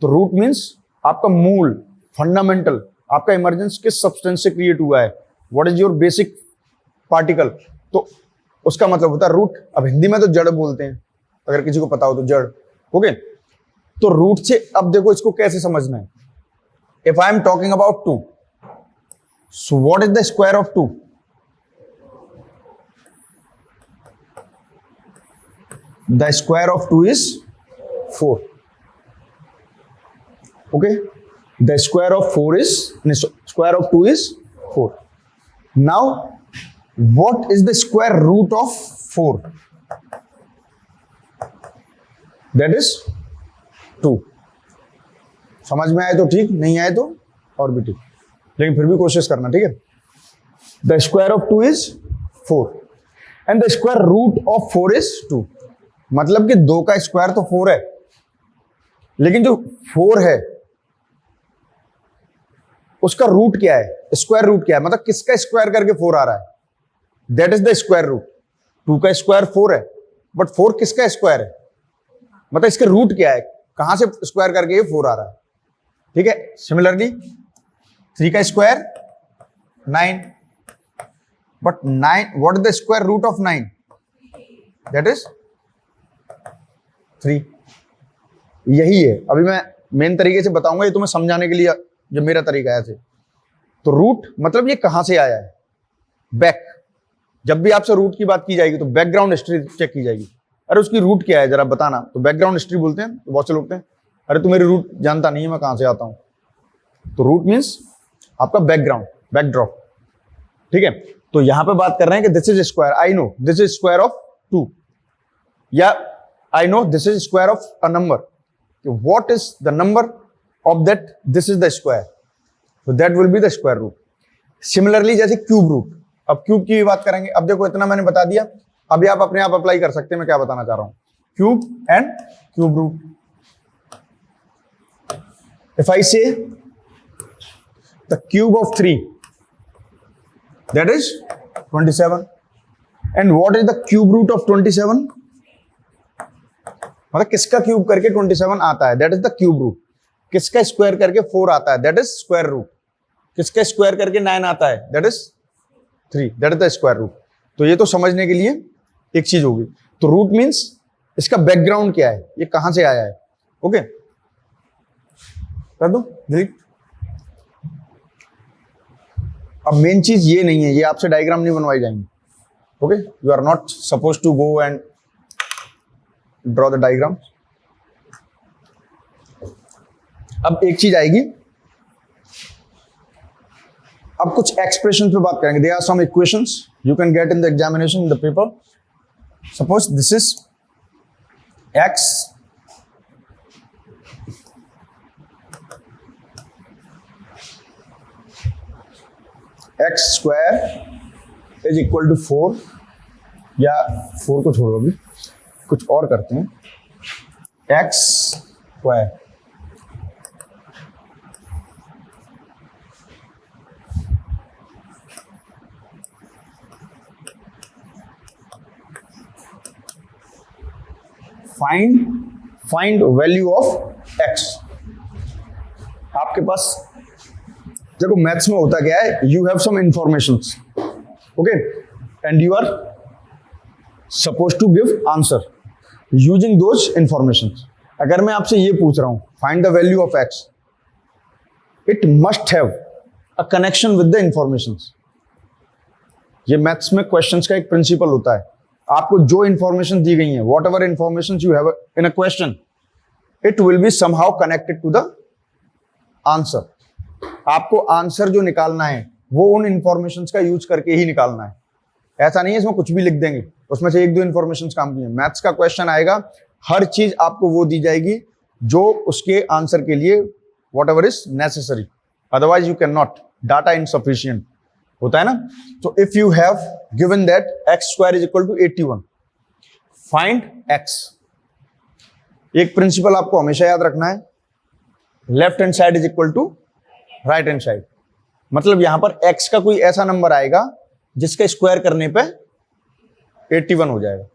तो रूट मीन्स आपका मूल, फंडामेंटल, आपका इमरजेंस किस सब्सटेंस से क्रिएट हुआ है, what is your basic particle, तो उसका मतलब होता है रूट. अब हिंदी में तो जड़ बोलते हैं, अगर किसी को पता हो तो जड़. ओके, तो रूट से अब देखो इसको कैसे समझना है. If I am talking about 2, so what is the square of 2? The square of 2 is 4. Okay, the square of 4 is, square of 2 is 4. Now what is the square root of 4? That is 2. समझ में आए तो ठीक, नहीं आए तो और भी ठीक, लेकिन फिर भी कोशिश करना, ठीक है. The square of 2 is 4 and the square root of 4 is 2. मतलब कि 2 का स्क्वायर तो 4 है, लेकिन जो 4 है उसका रूट क्या है, स्क्वायर रूट क्या है, मतलब किसका स्क्वायर करके 4 आ रहा है, that is the square root. 2 का स्क्वायर 4 है, बट 4 किसका स्क्वायर है, मतलब इसके रूट क्या है, कहां से स्क्वायर करके ये 4 आ रहा है. ठीक है. सिमिलरली 3 का square 9, but 9, what is the square root of 9? That is 3. यही है. अभी मैं मेन तरीके से बताऊंगा, ये तुम्हें समझाने के लिए जो मेरा तरीका है ऐसे. तो रूट मतलब ये कहां से आया है, बैक. जब भी आपसे रूट की बात की जाएगी तो बैकग्राउंड हिस्ट्री चेक की जाएगी. अरे उसकी रूट क्या है जरा बताना, तो बैकग्राउंड हिस्ट्री बोलते हैं. तो बहुत से लोग कहते हैं अरे तू मेरी रूट जानता नहीं है, मैं कहां से आता हूं. तो रूट मीन्स आपका बैकग्राउंड, बैकड्रॉप. ठीक है. तो यहां पे बात कर रहे हैं कि this is square, I know this is square of 2, या I know this is square of a number. What is the number of that, this is the square, so that will be the square root. Similarly जैसे cube root, अब cube की भी बात करेंगे. अब देखो इतना मैंने बता दिया, अभी आप अपने आप अप्लाई कर सकते हैं. मैं क्या बताना चाह रहा हूं, cube and cube root. If I say the cube of 3, that is 27, and what is the cube root of 27? मतलब किसका क्यूब करके 27 आता है, that is the cube root. किसका स्क्वायर करके 4 आता है, that is square root. किसका स्क्वायर करके 9 आता है, that is 3, that is the square root. तो ये तो समझने के लिए एक चीज होगी. तो रूट मींस इसका बैकग्राउंड क्या है, ये कहां से आया है. ओके, कर दो डिलीट. अब मेन चीज ये नहीं है, ये आपसे डायग्राम नहीं बनवाई जाएंगे. Okay, you are not suppose to go and draw the diagram. अब एक चीज आएगी, अब कुछ एक्सप्रेशन पे बात करेंगे. There are some equations you can get in the examination in the paper. Suppose this is x square is equal to 4, या 4 को छोड़ो, अभी कुछ और करते हैं. x square find value of x. आपके पास देखो मैथ्स में होता क्या है, you have some informations, okay, and you are suppose to give answer using those informations. अगर मैं आपसे ये पूछ रहा हूं find the value of x, it must have a connection with the informations. ये मैथ्स में क्वेश्चंस का एक प्रिंसिपल होता है. आपको जो इंफॉर्मेशन दी गई है, whatever information you have in a question, it will be somehow connected to the answer. आपको आंसर जो निकालना है वो उन इंफॉर्मेशन का यूज करके ही निकालना है. ऐसा नहीं है इसमें कुछ भी लिख देंगे, उसमें से 1-2 इंफॉर्मेशन काम की है. मैथ्स का क्वेश्चन आएगा, हर चीज आपको वो दी जाएगी जो उसके आंसर के लिए whatever is necessary, otherwise you can not. Data insufficient होता है ना. तो if you have given that x square is equal to 81, find x. एक प्रिंसिपल आपको हमेशा याद रखना है, left hand side is equal to right hand side. मतलब यहां पर x का कोई ऐसा नंबर आएगा जिसका स्क्वायर करने पे 81 हो जाएगा.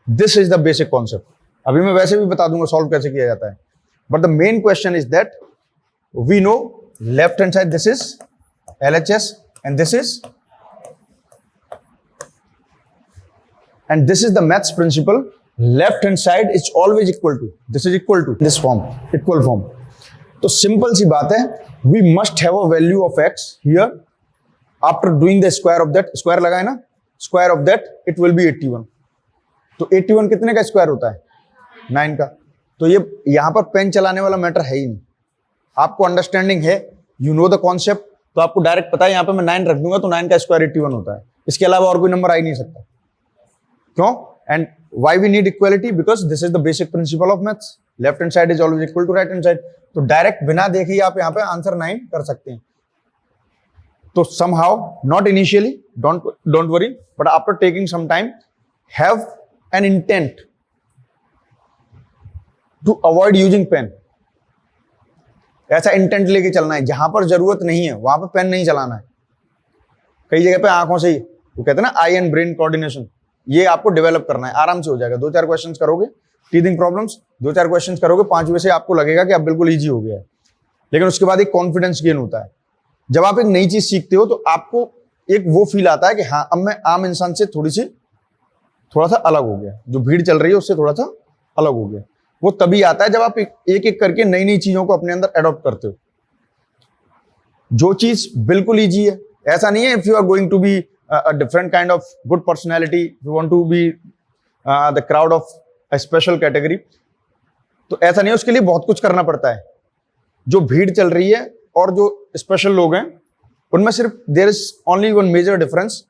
This is the basic concept. अभी मैं वैसे भी बता दूंगा सॉल्व कैसे किया जाता है, but the main question is that we know left hand side this is LHS and this is the maths principle. Left hand side is always equal to, this is equal to this form, equal form. तो simple सी बात है, we must have a value of x here after doing the square of that. Square लगाए ना, square of that it will be 81. तो 81 कितने का square होता है, 9 का. तो ये यहां पर पेन चलाने वाला मैटर है ही नहीं. आपको अंडरस्टैंडिंग है, यू नो द कॉन्सेप्ट, तो आपको डायरेक्ट पता है यहाँ पे मैं 9 रख दूंगा तो 9 का स्क्वायर 81 होता है, इसके अलावा और कोई नंबर आ ही नहीं सकता। क्यों? And why we need equality? Because this is the basic principle of maths, left hand side is always equal to right hand side. तो डायरेक्ट बिना देखे ही आप यहाँ पे आंसर 9 कर सकते हैं। तो somehow, not initially, don't worry, but after taking some time, have an intent to avoid using pen. ऐसा इंटेंट लेके चलना है, जहां पर जरूरत नहीं है वहां पर पेन नहीं चलाना है। कई जगह पे आंखों से ही वो कहते हैं ना आई एंड ब्रेन कोऑर्डिनेशन, ये आपको डेवलप करना है, आराम से हो जाएगा। 2-4 क्वेश्चंस करोगे, टीथिंग प्रॉब्लम्स 2-4 क्वेश्चंस करोगे, 5वें से आपको लगेगा कि अब बिल्कुल इजी हो गया है। लेकिन उसके बाद एक कॉन्फिडेंस गेन होता है। जब आप एक नई चीज सीखते हो तो आपको एक वो फील आता है कि हाँ अब मैं आम इंसान से थोड़ा सा अलग हो गया, जो भीड़ चल रही है उससे थोड़ा सा अलग हो गया। वो तभी आता है जब आप एक एक करके नई नई चीजों को अपने अंदर एडॉप्ट करते हो। जो चीज बिल्कुल इजी है, ऐसा नहीं है if you are going to be a different kind of good personality, you want to be the crowd of a special category, तो ऐसा नहीं है, उसके लिए बहुत कुछ करना पड़ता है। जो भीड़ चल रही है और जो स्पेशल लोग हैं उनमें सिर्फ there is only one major difference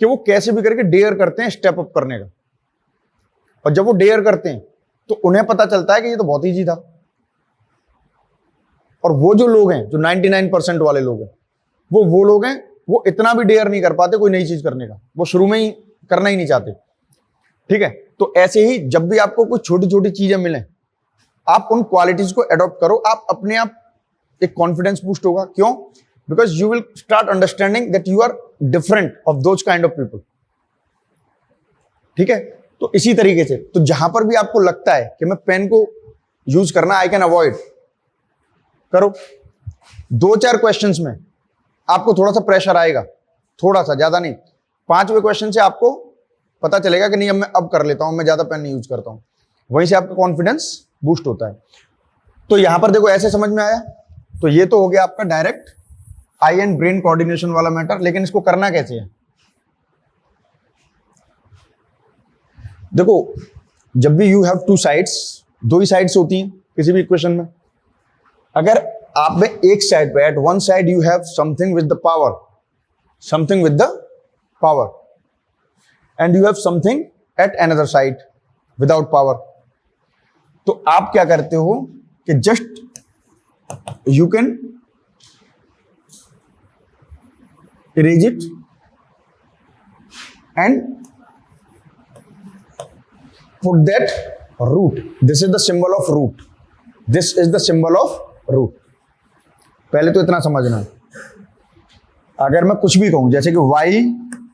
कि वो कैसे भी करके डेयर करते हैं स्टेप अप करने का। और जब वो डेयर करते हैं तो उन्हें पता चलता है कि ये तो बहुत ईजी था। और वो जो लोग हैं, जो 99% वाले लोग हैं, वो लोग हैं वो इतना भी डेयर नहीं कर पाते कोई नई चीज करने का, वो शुरू में ही करना ही नहीं चाहते। ठीक है, तो ऐसे ही जब भी आपको कुछ छोटी छोटी चीजें मिलें, आप उन क्वालिटीज को एडॉप्ट करो, आप अपने आप एक कॉन्फिडेंस बूस्ट होगा। क्यों? Because you will start understanding that you are different of those kind of people. ठीक है, तो इसी तरीके से तो जहां पर भी आपको लगता है कि मैं पेन को यूज करना आई कैन अवॉइड, करो। 2-4 क्वेश्चंस में आपको थोड़ा सा प्रेशर आएगा, थोड़ा सा, ज्यादा नहीं। 5वें क्वेश्चन से आपको पता चलेगा कि नहीं अब मैं अब कर लेता हूं, मैं ज्यादा पेन नहीं यूज करता हूं, वहीं से आपका कॉन्फिडेंस बूस्ट होता है। तो यहां पर देखो ऐसे समझ में आया, तो ये तो हो गया आपका direct I and brain coordination वाला मैटर। लेकिन इसको करना कैसे है? देखो, जब भी you have 2 sides, 2 he sides होती हैं किसी भी इक्वेशन में। अगर आप में एक साइड पे at one side you have something with the power, something with the power, and you have something at another side without power, तो आप क्या करते हो कि just you can erase it and put that root. This is the symbol of root. This is the symbol of root. पहले तो इतना समझना है। अगर मैं कुछ भी कहूं जैसे कि y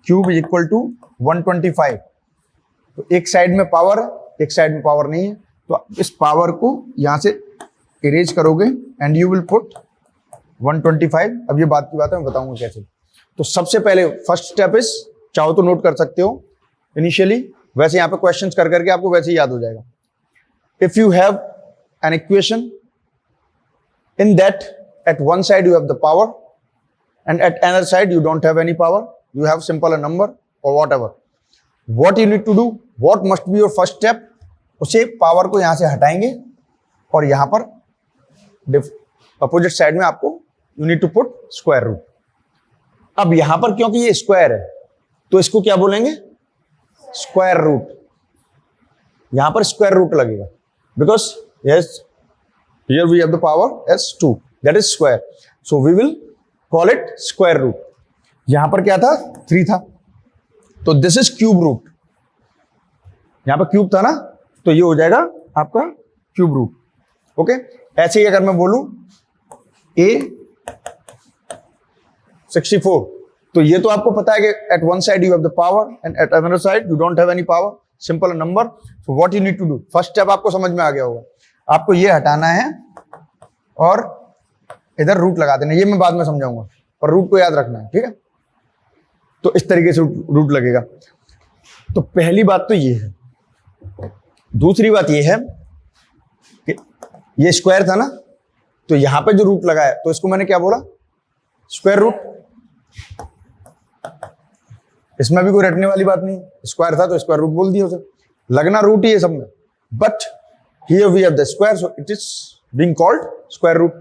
cube is equal to 125, तो एक साइड में पावर है, एक साइड में पावर नहीं है, तो इस पावर को यहां से इरेज करोगे एंड यू विल पुट 125। अब ये बात की बात है, मैं बताऊंगा कैसे। तो सबसे पहले फर्स्ट स्टेप इज, चाहो तो नोट कर सकते हो इनिशियली, वैसे यहां पे क्वेश्चंस कर करके आपको वैसे ही याद हो जाएगा। If you have an equation in that at one side you have the power and at another side you don't have any power, you have simple a number और whatever, what you need to do, what must be your first step, उसे power को यहां से हटाएंगे और यहां पर opposite side में आपको you need to put square root. अब यहां पर क्योंकि ये स्क्वायर है तो इसको क्या बोलेंगे? Square root. यहां पर स्क्वायर रूट लगेगा because yes here we have the power as 2, that is square, so we will call it square root. यहां पर क्या था? 3 था, तो दिस इज क्यूब रूट। यहां पर क्यूब था ना, तो ये हो जाएगा आपका क्यूब रूट। ओके, ऐसे ही अगर मैं बोलूं a 64, तो ये तो आपको पता है कि at one side you have the power and at another side you don't have any power, simple number. So what you need to do, first step आपको समझ में आ गया होगा, आपको ये हटाना है और इधर रूट लगा देना। ये मैं बाद में समझाऊंगा, पर रूट को याद रखना है, ठीक है? तो इस तरीके से रूट लगेगा। तो पहली बात तो ये है। दूसरी बात ये है कि ये स्क्वायर था ना, तो यहां पे जो रूट लगा है तो इसको मैंने क्या बोला? Square root. इसमें भी कोई रटने वाली बात नहीं, स्क्वायर था तो स्क्वायर रूट बोल दिया उसे, लगना रूट ही है सब में, but here we have the square so it is being called square root.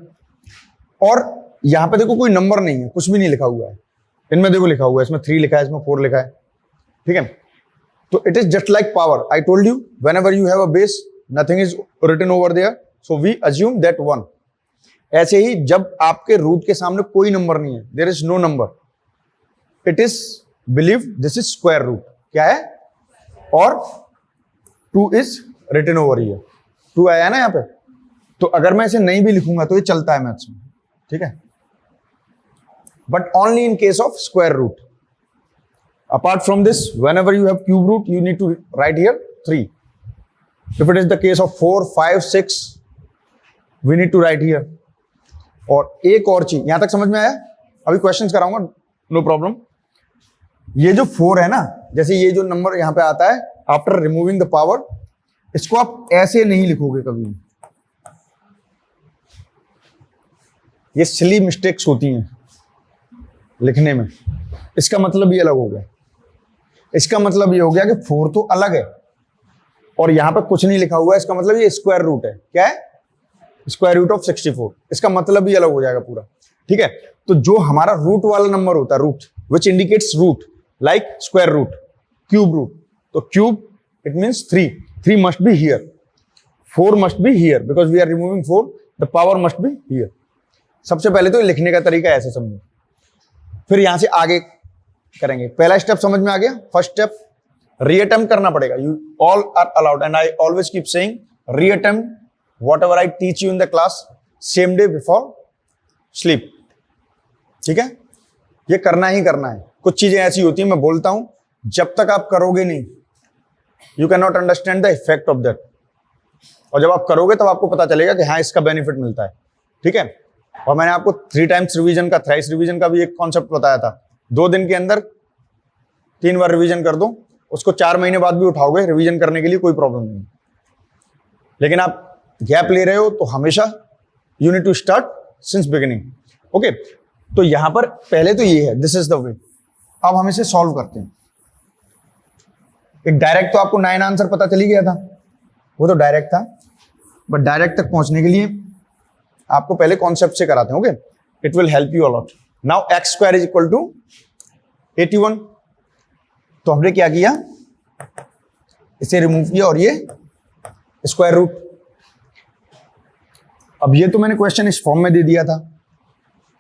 और यहां पे देखो कोई नंबर नहीं है, कुछ भी नहीं लिखा हुआ है। इनमें देखो लिखा हुआ है, इसमें 3 लिखा है, इसमें 4 लिखा है, ठीक है। तो it is just like power, I told you whenever you have a base nothing is written over there, so we assume that 1। ऐसे ही जब आपके रूट के सामने कोई नंबर नहीं है, there is no number, it is believe this is square root. क्या है? और 2 इज रिटन ओवर हियर, 2 आया ना यहाँ पे। तो अगर मैं इसे नहीं भी लिखूंगा तो ये चलता है मैथ्स में, ठीक है, but only in case of square root. Apart from this, whenever you have cube root you need to write here 3। If it is the case of 4, 5, 6 we need to write here. और एक और चीज, यहां तक समझ में आया? अभी क्वेश्चंस कराऊंगा, नो प्रॉब्लम। ये जो 4 है ना, जैसे ये जो नंबर यहां पे आता है आफ्टर रिमूविंग द पावर, इसको आप ऐसे नहीं लिखोगे कभी। ये सिली मिस्टेक्स होती हैं लिखने में। इसका मतलब ये अलग हो गया, इसका मतलब ये हो गया कि 4 तो अलग है और यहां पे कुछ नहीं लिखा हुआ है, इसका मतलब ये स्क्वायर रूट है। क्या है? Square root of 64। इसका मतलब भी अलग हो जाएगा पूरा, ठीक है। तो जो हमारा रूट वाला नंबर होता है, root which indicates root, like square root, cube root, तो cube it means 3, 3 must be here, 4 must be here, because we are removing 4, the power must be here. सबसे पहले तो लिखने का तरीका ऐसे समझो, फिर यहां से आगे करेंगे। पहला स्टेप समझ में आ गया। फर्स्ट स्टेप रीअटेम्प्ट करना पड़ेगा। You all are allowed and I always keep saying reattempt whatever I teach you in the class same day before sleep, ठीक है। ये करना ही करना है। कुछ चीजें ऐसी होती हैं, मैं बोलता हूं, जब तक आप करोगे नहीं you can not understand the effect of that, और जब आप करोगे तब आपको पता चलेगा कि हाँ इसका बेनिफिट मिलता है, ठीक है। और मैंने आपको 3 टाइम्स रिवीजन का, थ्राइस रिवीजन का भी एक कॉन्सेप्ट बताया था। 2 दिन के अंदर 3 बार रिवीजन कर दो, उसको 4 महीने बाद भी उठाओगे रिवीजन करने के लिए, कोई प्रॉब्लम नहीं। लेकिन आप गैप ले रहे हो तो हमेशा you need to start since beginning, okay. तो यहां पर पहले तो ये है, दिस इज द वे। अब हम इसे सॉल्व करते हैं। एक डायरेक्ट तो आपको 9 आंसर पता चली गया था, वो तो डायरेक्ट था, बट डायरेक्ट तक पहुंचने के लिए आपको पहले कॉन्सेप्ट से कराते हैं, okay. It will help you a lot. Now x square is equal to 81। तो हमने क्या किया, इसे रिमूव किया और ये स्क्वायर रूट। अब ये तो मैंने क्वेश्चन इस फॉर्म में दे दिया था,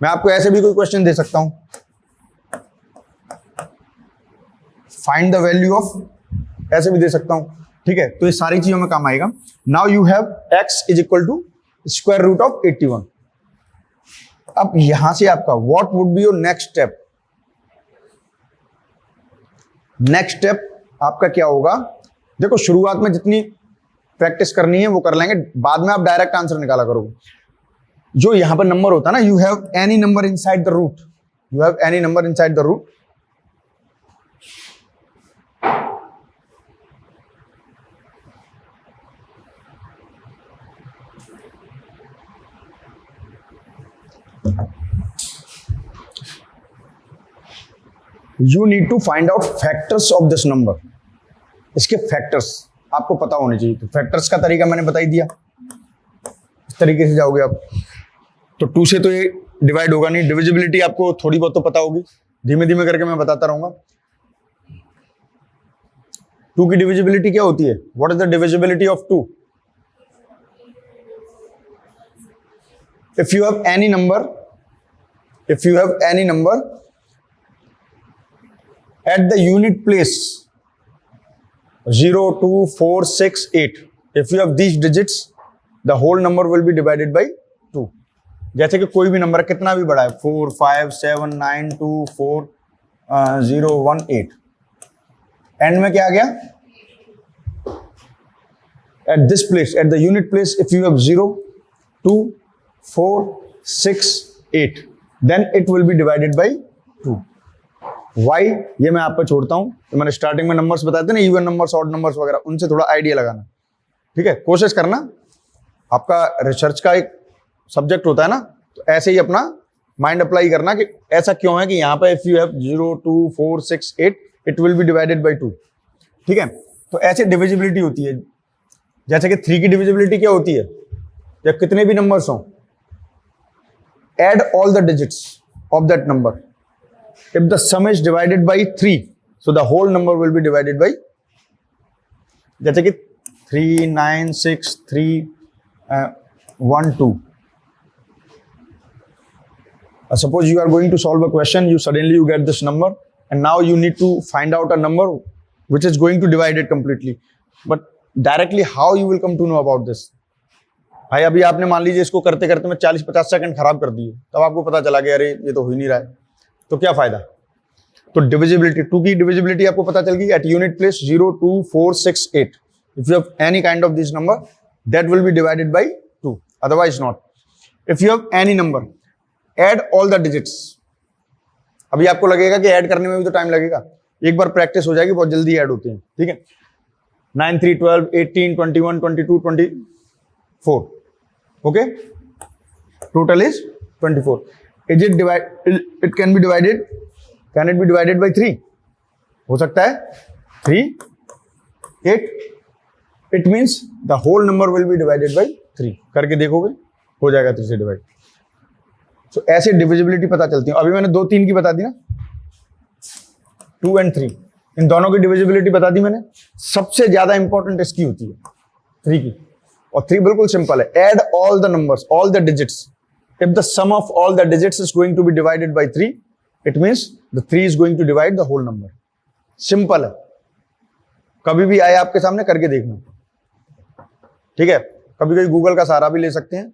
मैं आपको ऐसे भी कोई क्वेश्चन दे सकता हूं, फाइंड द वैल्यू ऑफ, ऐसे भी दे सकता हूं, ठीक है। तो ये सारी चीजों में काम आएगा। Now you have x is equal to square root of 81। अब यहां से आपका what would be your next step? Next step आपका क्या होगा? देखो शुरुआत में जितनी प्रैक्टिस करनी है वो कर लेंगे, बाद में आप डायरेक्ट आंसर निकाला करोगे। जो यहां पर नंबर होता है ना, you have any number inside the root, you have any number inside the root, you need to find out factors of this number. इसके फैक्टर्स आपको पता होने चाहिए। तो फैक्टर्स का तरीका मैंने बता ही दिया, इस तरीके से जाओगे आप। तो 2 से तो ये डिवाइड होगा नहीं, डिविजिबिलिटी आपको थोड़ी बहुत तो पता होगी, धीमे धीमे करके मैं बताता रहूंगा। 2 की डिविजिबिलिटी क्या होती है? What is the divisibility of 2? If you have any number, if you have any number at the unit place 0, 2, 4, 6, 8, if you have these digits the whole number will be divided by 2। जैसे कि कोई भी number कितना भी बड़ा है, 4, 5, 7, 9, 2, 4, 0, 1, 8, and में क्या आ गया? at this place, at the unit place, if you have 0, 2, 4, 6, 8, then it will be divided by 2। Y ये मैं आप पे छोड़ता हूं। तो मैंने स्टार्टिंग में नंबर्स बताए थे ना, इवन नंबर्स, ऑड नंबर्स वगैरह, उनसे थोड़ा आइडिया लगाना, ठीक है। कोशिश करना, आपका रिसर्च का एक सब्जेक्ट होता है ना, तो ऐसे ही अपना माइंड अप्लाई करना कि ऐसा क्यों है कि यहाँ पे if you have 0, 2, 4, 6, 8 it will B divided by 2, ठीक है। तो ऐसे डिविजिबिलिटी होती है। जैसे कि 3 की डिविजिबिलिटी क्या होती है? जब कितने भी नंबर्स हों, add all the digits of that number. If the sum is divided by 3, so the whole number will be divided by, जैसे कि 3, 9, 6, 3, 1, 2. Suppose you are going to solve a question, you get this number, and now you need to find out a number which is going to divide it completely. But directly how you will come to know about this? भाई अभी आपने मान लीजिए इसको करते करते मैं 40-50 second खराब कर दिए, तब आपको पता चला कि अरे ये तो हो ही नहीं रहा है, तो क्या फायदा? तो डिविजिबिलिटी, 2 की डिविजिबिलिटी आपको पता चल गई eight unit place 0, 2, 4, 6, 8. If you have any kind of this number, that will be divided by 2, otherwise not. If you have any number, add all the digits. अभी आपको लगेगा कि ऐड करने में भी तो टाइम लगेगा, एक बार प्रैक्टिस हो जाएगी, बहुत जल्दी ऐड होती है, ठीक है. 9, 3, 12, 18, 21, 22, 24. Okay, total is 24. Is it it can be divided, can it be divided by 3? हो सकता है 3, 8. It means the whole number will be divided by 3. करके देखोगे हो जाएगा 3 से डिवाइड. So ऐसे डिविजिबिलिटी पता चलती है. अभी मैंने 2, 3 की बता दी ना, 2 and 3, इन दोनों की डिविजिबिलिटी बता दी मैंने. सबसे ज्यादा इंपॉर्टेंट इसकी होती है 3 की, और 3 बिल्कुल सिंपल है. Add all the numbers, all the digits. If the sum of all the digits is going to be divided by 3, it means the 3 is going to divide the whole number. Simple है, कभी भी आए आपके सामने करके देखना, ठीक है. कभी कभी गूगल का सहारा भी ले सकते हैं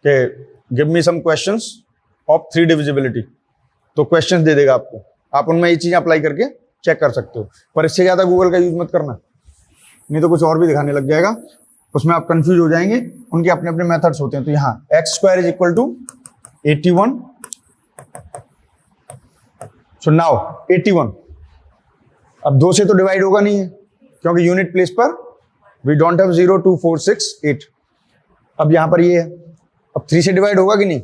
कि give me some questions of 3 divisibility, तो क्वेश्चंस दे देगा आपको, आप उनमें ये चीजें अप्लाई करके चेक कर सकते हो. पर इससे ज्यादा गूगल का यूज मत करना, नहीं तो कुछ और भी दिखाने लग जाएगा, उसमें आप कंफ्यूज हो जाएंगे. उनके अपने अपने मेथड्स होते हैं. तो यहाँ x² is equal to 81. So now 81 अब 2 से तो डिवाइड होगा नहीं है, क्योंकि यूनिट प्लेस पर वी डोंट हैव 0, 2, 4, 6, 8. अब यहां पर ये है, अब 3 से डिवाइड होगा कि नहीं?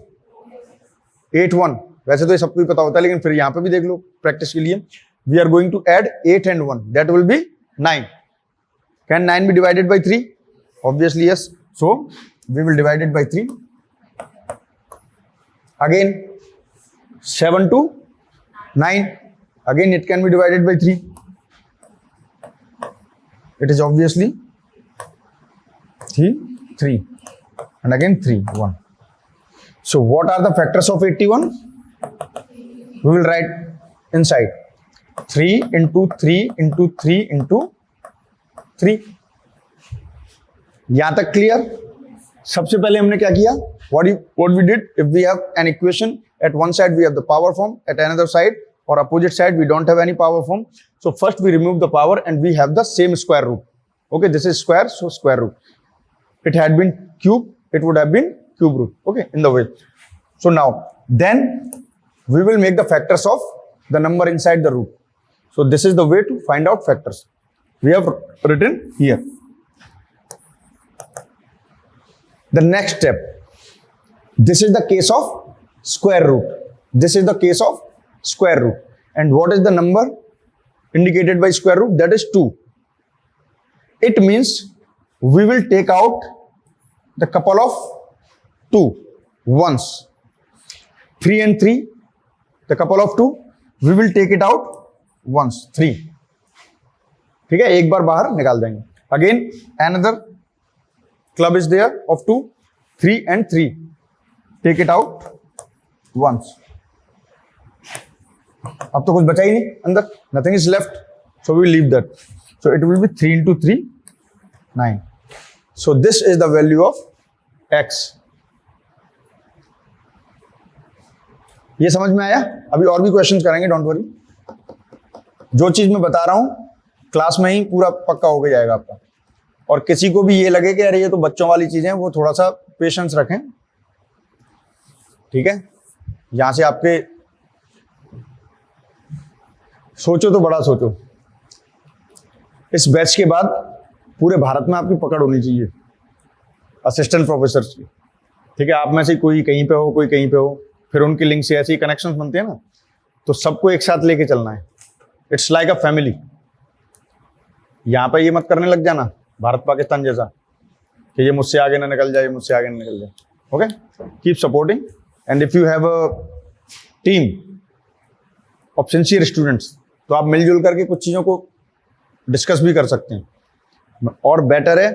8, 1. वैसे तो ये सबको ही पता होता है, लेकिन फिर यहां पे भी देख लो प्रैक्टिस के लिए. We are going to add 8 and 1, that will be 9. Can 9 be divided by 3? Obviously yes. So we will divide it by 3. Again 7 to 9. Again it can be divided by 3. It is obviously 3. And again 3, 1. So what are the factors of 81? We will write inside 3 into 3 into 3 into 3. यहां तक clear? सबसे पहले हमने क्या किया? What we did, if we have an equation, at one side we have the power form, at another side or opposite side we don't have any power form. So first we remove the power and we have the same square root. Okay, this is square, so square root. It had been cube, it would have been cube root. Okay, in the way. So now, then we will make the factors of the number inside the root. So this is the way to find out factors. We have written here. The next step, this is the case of square root. This is the case of square root. And what is the number indicated by square root? That is 2. It means we will take out the couple of 2 once. 3 and 3, the couple of 2, we will take it out once. 3. ठीक है, एक बार बाहर निकाल देंगे. Again another club is there of 2, 3 and 3. Take it out once. अब तो कुछ बचा ही नहीं अंदर, nothing is left, so we will leave that. So it will be 3 into 3, 9. So this is the value of x. ये समझ में आया? अभी और भी क्वेश्चंस करेंगे, डोंट वरी. जो चीज मैं बता रहा हूं क्लास में ही पूरा पक्का हो गया जाएगा आपका. और किसी को भी ये लगे कि अरे ये तो बच्चों वाली चीजें हैं, वो थोड़ा सा पेशेंस रखें, ठीक है. यहां से आपके सोचो तो बड़ा सोचो. इस बैच के बाद पूरे भारत में आपकी पकड़ होनी चाहिए असिस्टेंट प्रोफेसर की, ठीक है. आप में से कोई कहीं पे हो, कोई कहीं पे हो, फिर उनकी लिंक से ऐसे कनेक्शंस बनते हैं ना, तो सबको एक साथ लेके चलना है. It's like a family. यहां पे ये मत करने लग जाना भारत पाकिस्तान जैसा कि ये मुझसे आगे ना निकल जाए, मुझसे आगे ना निकल जाए. Okay, keep supporting, and if you have a team of sincere students तो आप मिलजुल करके कुछ चीज़ों को डिस्कस भी कर सकते हैं। और बेटर है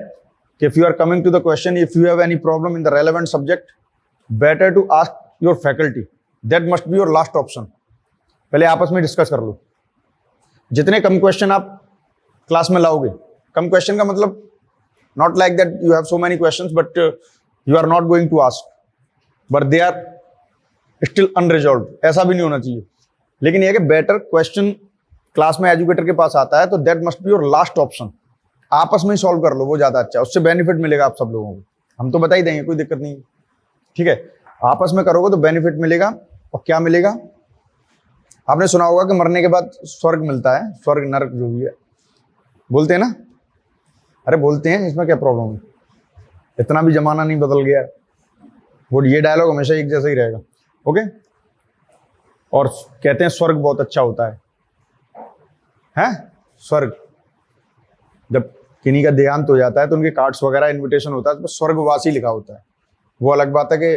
कि if you are coming to the question, if you have any problem in the relevant subject, better to ask your faculty, that must be your last option. पहले आपस में डिस्कस कर लो। जितने कम क्वेश्चन आप क्लास में लाओगे, कम क्वेश्चन का मतलब not like that you have so many questions but you are not going to ask, but they are still unresolved, ऐसा भी नहीं होना चाहिए। लेकिन यह कि बेटर क्वेश्चन क्लास में एजुकेटर के पास आता है तो that must be your last option. आपस में ही सॉल्व कर लो, वो ज्यादा अच्छा है, उससे बेनिफिट मिलेगा आप सब लोगों को। हम तो बता ही देंगे, कोई दिक्कत नहीं, ठीक है। आपस में करोगे तो बेनिफिट मिलेगा। और क्या मिलेगा, आपने सुना होगा कि मरने के बाद स्वर्ग मिलता है, स्वर्ग नरक जो भी है, बोलते हैं ना। अरे बोलते हैं, इसमें क्या प्रॉब्लम है, इतना भी जमाना नहीं बदल गया है। वो ये डायलॉग हमेशा एक जैसा ही रहेगा, ओके। और कहते हैं स्वर्ग बहुत अच्छा होता है स्वर्ग। जब किन्हीं का देहांत हो जाता है तो उनके कार्ड्स वगैरह इनविटेशन होता है तो स्वर्गवासी लिखा होता है। वो अलग बात है कि,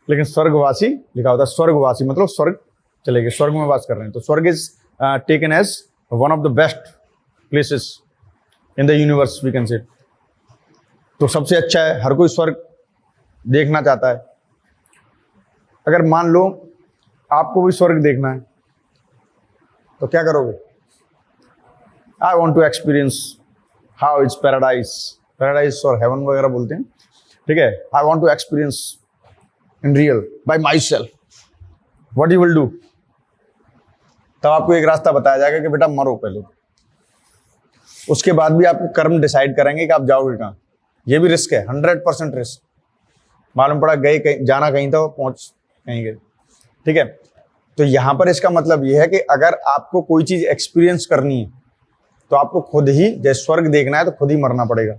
लेकिन स्वर्गवासी लिखा होता है। स्वर्गवासी मतलब स्वर्ग चले गए, स्वर्ग में वास कर रहे हैं। तो स्वर्ग is taken as one of the best places in the universe, we can say. तो सबसे अच्छा है, हर कोई स्वर्ग देखना चाहता है। अगर मान लो आपको भी स्वर्ग देखना है तो क्या करोगे? I want to experience how it's paradise, paradise और हेवन वगैरह बोलते हैं, ठीक है। I want to experience in real by myself, what you will do? तब आपको एक रास्ता बताया जाएगा कि बेटा मरो पहले, उसके बाद भी आपके कर्म डिसाइड करेंगे कि आप जाओगे कहाँ। ये भी रिस्क है, 100% रिस्क। मालूम पड़ा गए कहीं, जाना कहीं था, पहुंच कहीं गए, ठीक है। तो यहाँ पर इसका मतलब ये है कि अगर आपको कोई चीज एक्सपीरियंस करनी है तो आपको खुद ही, जैसे स्वर्ग देखना है तो खुद ही मरना पड़ेगा।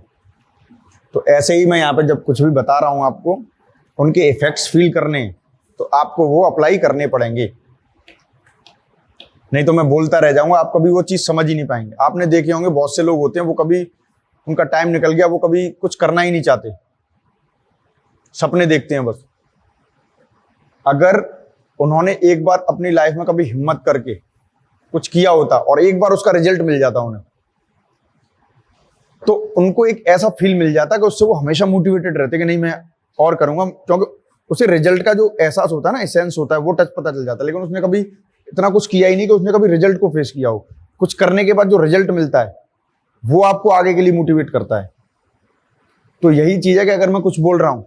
तो ऐसे ही मैं यहाँ पे जब कुछ भी बता रहा हूँ आपको, उनके इफेक्ट्स फील करने हैं तो आपको वो अप्लाई करने पड़ेंगे, नहीं तो मैं बोलता रह जाऊंगा, आप कभी वो चीज समझ ही नहीं पाएंगे। आपने देखे होंगे बहुत से लोग होते हैं, वो कभी उनका टाइम निकल गया, वो कभी कुछ करना ही नहीं चाहते, सपने देखते हैं बस। अगर उन्होंने एक बार अपनी लाइफ में कभी हिम्मत करके कुछ किया होता और एक बार उसका रिजल्ट मिल जाता उन्हें, तो उनको एक ऐसा फील मिल जाता कि उससे वो हमेशा मोटिवेटेड रहते कि नहीं मैं और करूंगा, क्योंकि उसे रिजल्ट का जो एहसास होता है ना, एसेंस होता है, वो टच पता चल जाता है। लेकिन उसने कभी इतना कुछ किया ही नहीं कि उसने कभी रिजल्ट को फेस किया हो। कुछ करने के बाद जो रिजल्ट मिलता है वो आपको आगे के लिए मोटिवेट करता है। तो यही चीज है कि अगर मैं कुछ बोल रहा हूं,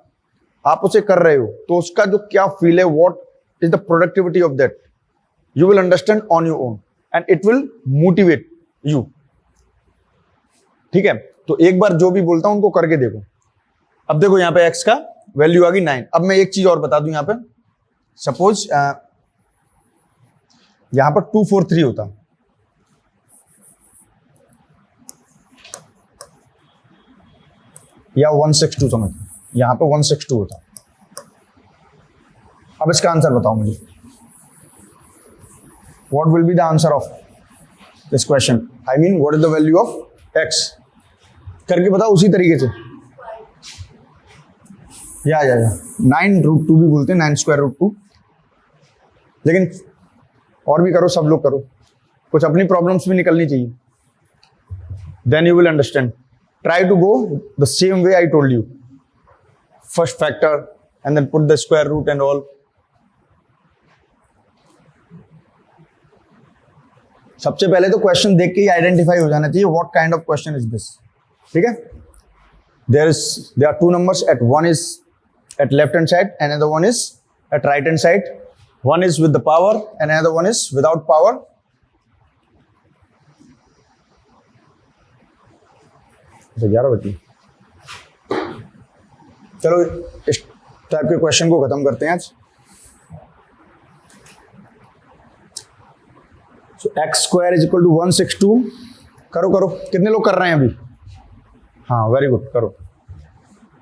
आप उसे कर रहे हो, तो उसका जो क्या फील है, what is the productivity of that, you will understand on your own and it will motivate you, ठीक है। तो एक बार जो भी बोलता हूं उनको करके देखो। अब देखो यहाँ पे x का वैल्यू आ गई 9। अब मैं एक चीज और बता दूं, यहाँ पे सपोज यहां पर 2 4 3 होता, या 1 6 2 समझ, यहां पे 1 6 2 होता। अब इसका आंसर बताओ मुझे, what will be the answer of this question, I mean what is the value of x, करके बताओ उसी तरीके से। या 9√2 भी बोलते हैं, 9√2। लेकिन और भी करो, सब लोग करो, कुछ अपनी प्रॉब्लम्स भी निकलनी चाहिए, then you will understand. Try to go the same way I told you, first factor and then put the square root and all. सबसे पहले तो क्वेश्चन देख के ही आइडेंटिफाई हो जाना चाहिए what kind of question is this, ठीक है। there are 2 numbers, at one is at left hand side and another one is at right hand side. One is with the power and another one is without power. तो 11 बजे, चलो इस type के question को खत्म करते हैं आज। So x² is equal to 162। करो, कितने लोग कर रहे हैं अभी? हाँ, वेरी गुड, करो।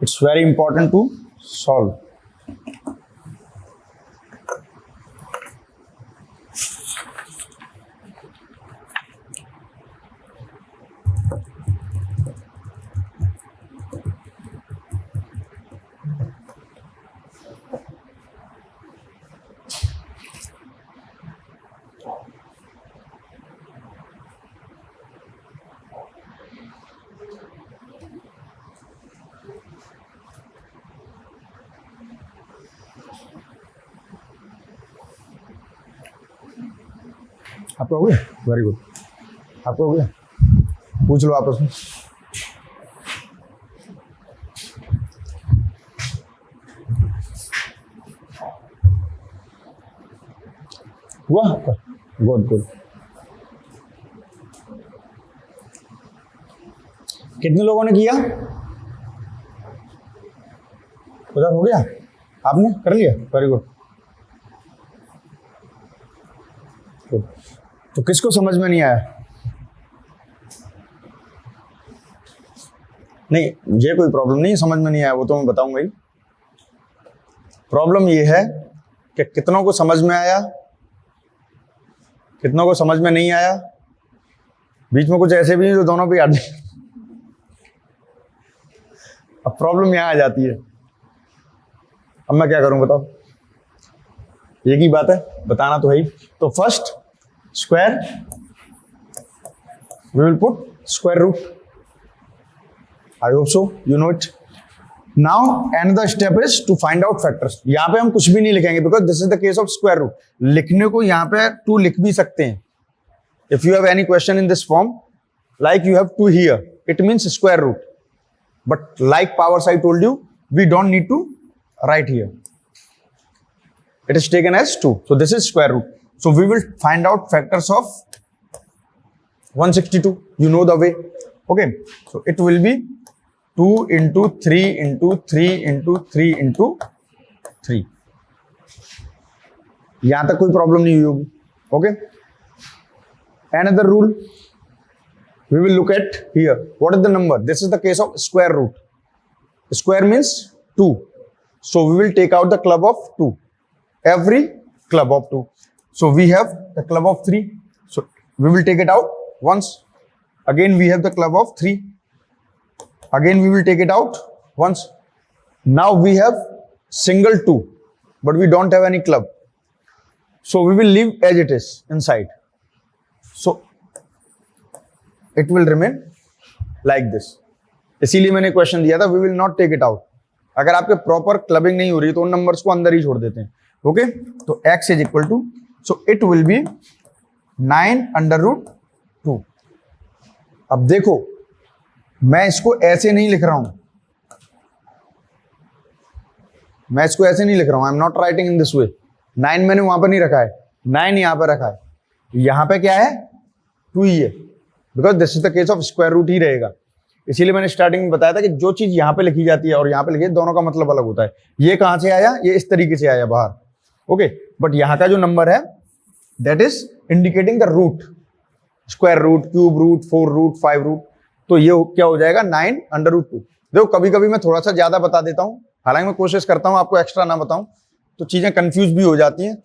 It's very important to solve. आपका हो गया, वेरी गुड। आपका हो गया, पूछ लो आपस में। हुआ आपका, गुड गुड। कितने लोगों ने किया? उधर हो गया, आपने कर लिया, वेरी गुड। तो किसको समझ में नहीं आया? नहीं, ये कोई प्रॉब्लम नहीं, समझ में नहीं आया वो तो मैं बताऊंगा ही। प्रॉब्लम ये है कि कितनों को समझ में आया, कितनों को समझ में नहीं आया। बीच में कुछ ऐसे भी हैं जो दोनों पे याद नहीं। अब प्रॉब्लम यहां आ जाती है। अब मैं क्या करूं बताओ? एक ही बात है, बताना तो है ही। तो first square, we will put square root. I hope so you know it. Now another step is to find out factors। यहां पे हम कुछ भी नहीं लिखेंगे because this is the case of square root. लिखने को यहां पे 2 लिख भी सकते हैं। If you have any question in this form like you have 2 here, it means square root, but like powers I told you we don't need to write here, it is taken as 2, so this is square root। So we will find out factors of 162, you know the way, okay? So it will be 2 into 3 into 3 into 3 into 3। यहां तक कोई problem नहीं हुई होगी, okay? Another rule we will look at here, what is the number? This is the case of square root, square means 2, so we will take out the club of 2, every club of 2। So we have the club of 3, so we will take it out once, again we have the club of 3, again we will take it out once। Now we have single 2 but we don't have any club, so we will leave as it is inside, so it will remain like this। इसीलिए मैंने question दिया था we will not take it out। अगर आपके proper clubbing नहीं हो रही तो उन नंबर्स को अंदर ही छोड़ देते हैं, ओके? तो x is equal to, so it will be 9 under root 2। अब देखो मैं इसको ऐसे नहीं लिख रहा हूं, मैं इसको ऐसे नहीं लिख रहा हूं, I am not writing in this वे। 9 मैंने वहां पर नहीं रखा है, 9 यहां पर रखा है। यहां पे क्या है? 2 ही है, because this is the case of square root ही रहेगा। इसीलिए मैंने स्टार्टिंग में बताया था कि जो चीज यहां पे लिखी जाती है और यहां पे लिखी है, दोनों का मतलब अलग होता है। ये कहां से आया? ये इस तरीके से आया बाहर, ओके? बट यहां का जो नंबर है that is indicating the root, square root, cube root, 4 root, 5 root. तो ये क्या हो जाएगा? 9 अंडर रूट 2। देखो कभी कभी मैं थोड़ा सा ज्यादा बता देता हूं, हालांकि मैं कोशिश करता हूं आपको एक्स्ट्रा ना बताऊं, तो चीजें कंफ्यूज भी हो जाती हैं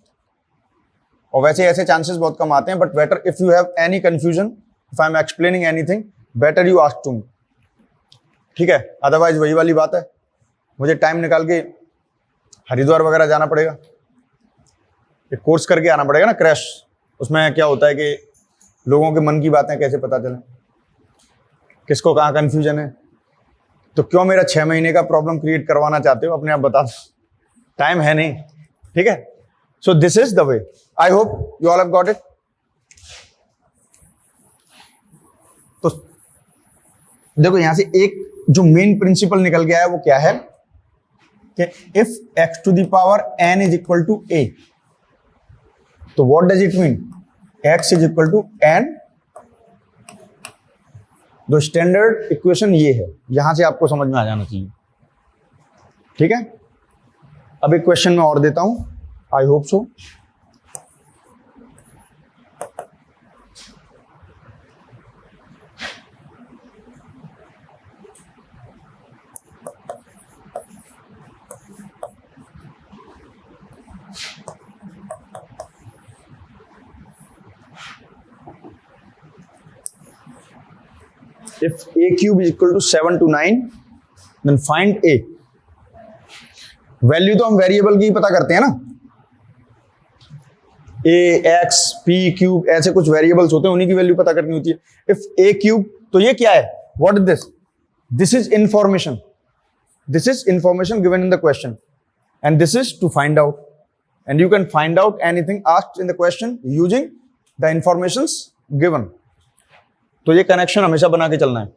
और वैसे ऐसे चांसेस बहुत कम आते हैं। But better if you have any confusion, if I am explaining anything, better you ask to me, ठीक है? अदरवाइज वही वाली बात है, मुझे टाइम निकाल के हरिद्वार वगैरह जाना पड़ेगा, एक कोर्स करके आना पड़ेगा ना, क्रैश। उसमें क्या होता है कि लोगों के मन की बातें कैसे पता चलें, किसको कहाँ कंफ्यूजन है। तो क्यों मेरा 6 महीने का प्रॉब्लम क्रिएट करवाना चाहते हो? अपने आप बता दो, टाइम है नहीं, ठीक है? सो this is the way, I hope you all have got it. तो देखो यहां से एक जो मेन प्रिंसिपल निकल गया है वो क्या है कि if x to the power n is equal to a, तो what does it mean? x is equal to n। जो स्टैंडर्ड इक्वेशन ये है, यहां से आपको समझ में आ जाना चाहिए, ठीक है? अब एक क्वेश्चन मैं और देता हूं, आई hope so. If a cube is equal to 7 to 9, then find a। Value तो हम वेरिएबल की ही पता करते हैं ना, a, x, p क्यूब, ऐसे कुछ वेरिएबल्स होते हैं, उन्हीं की वैल्यू पता करनी होती है। इफ a क्यूब, तो ये क्या है? What is this? This is information, this is information given in the question and this is to find out, and you can find out anything asked in the question using the informations given. तो ये connection हमेशा बना के चलना है।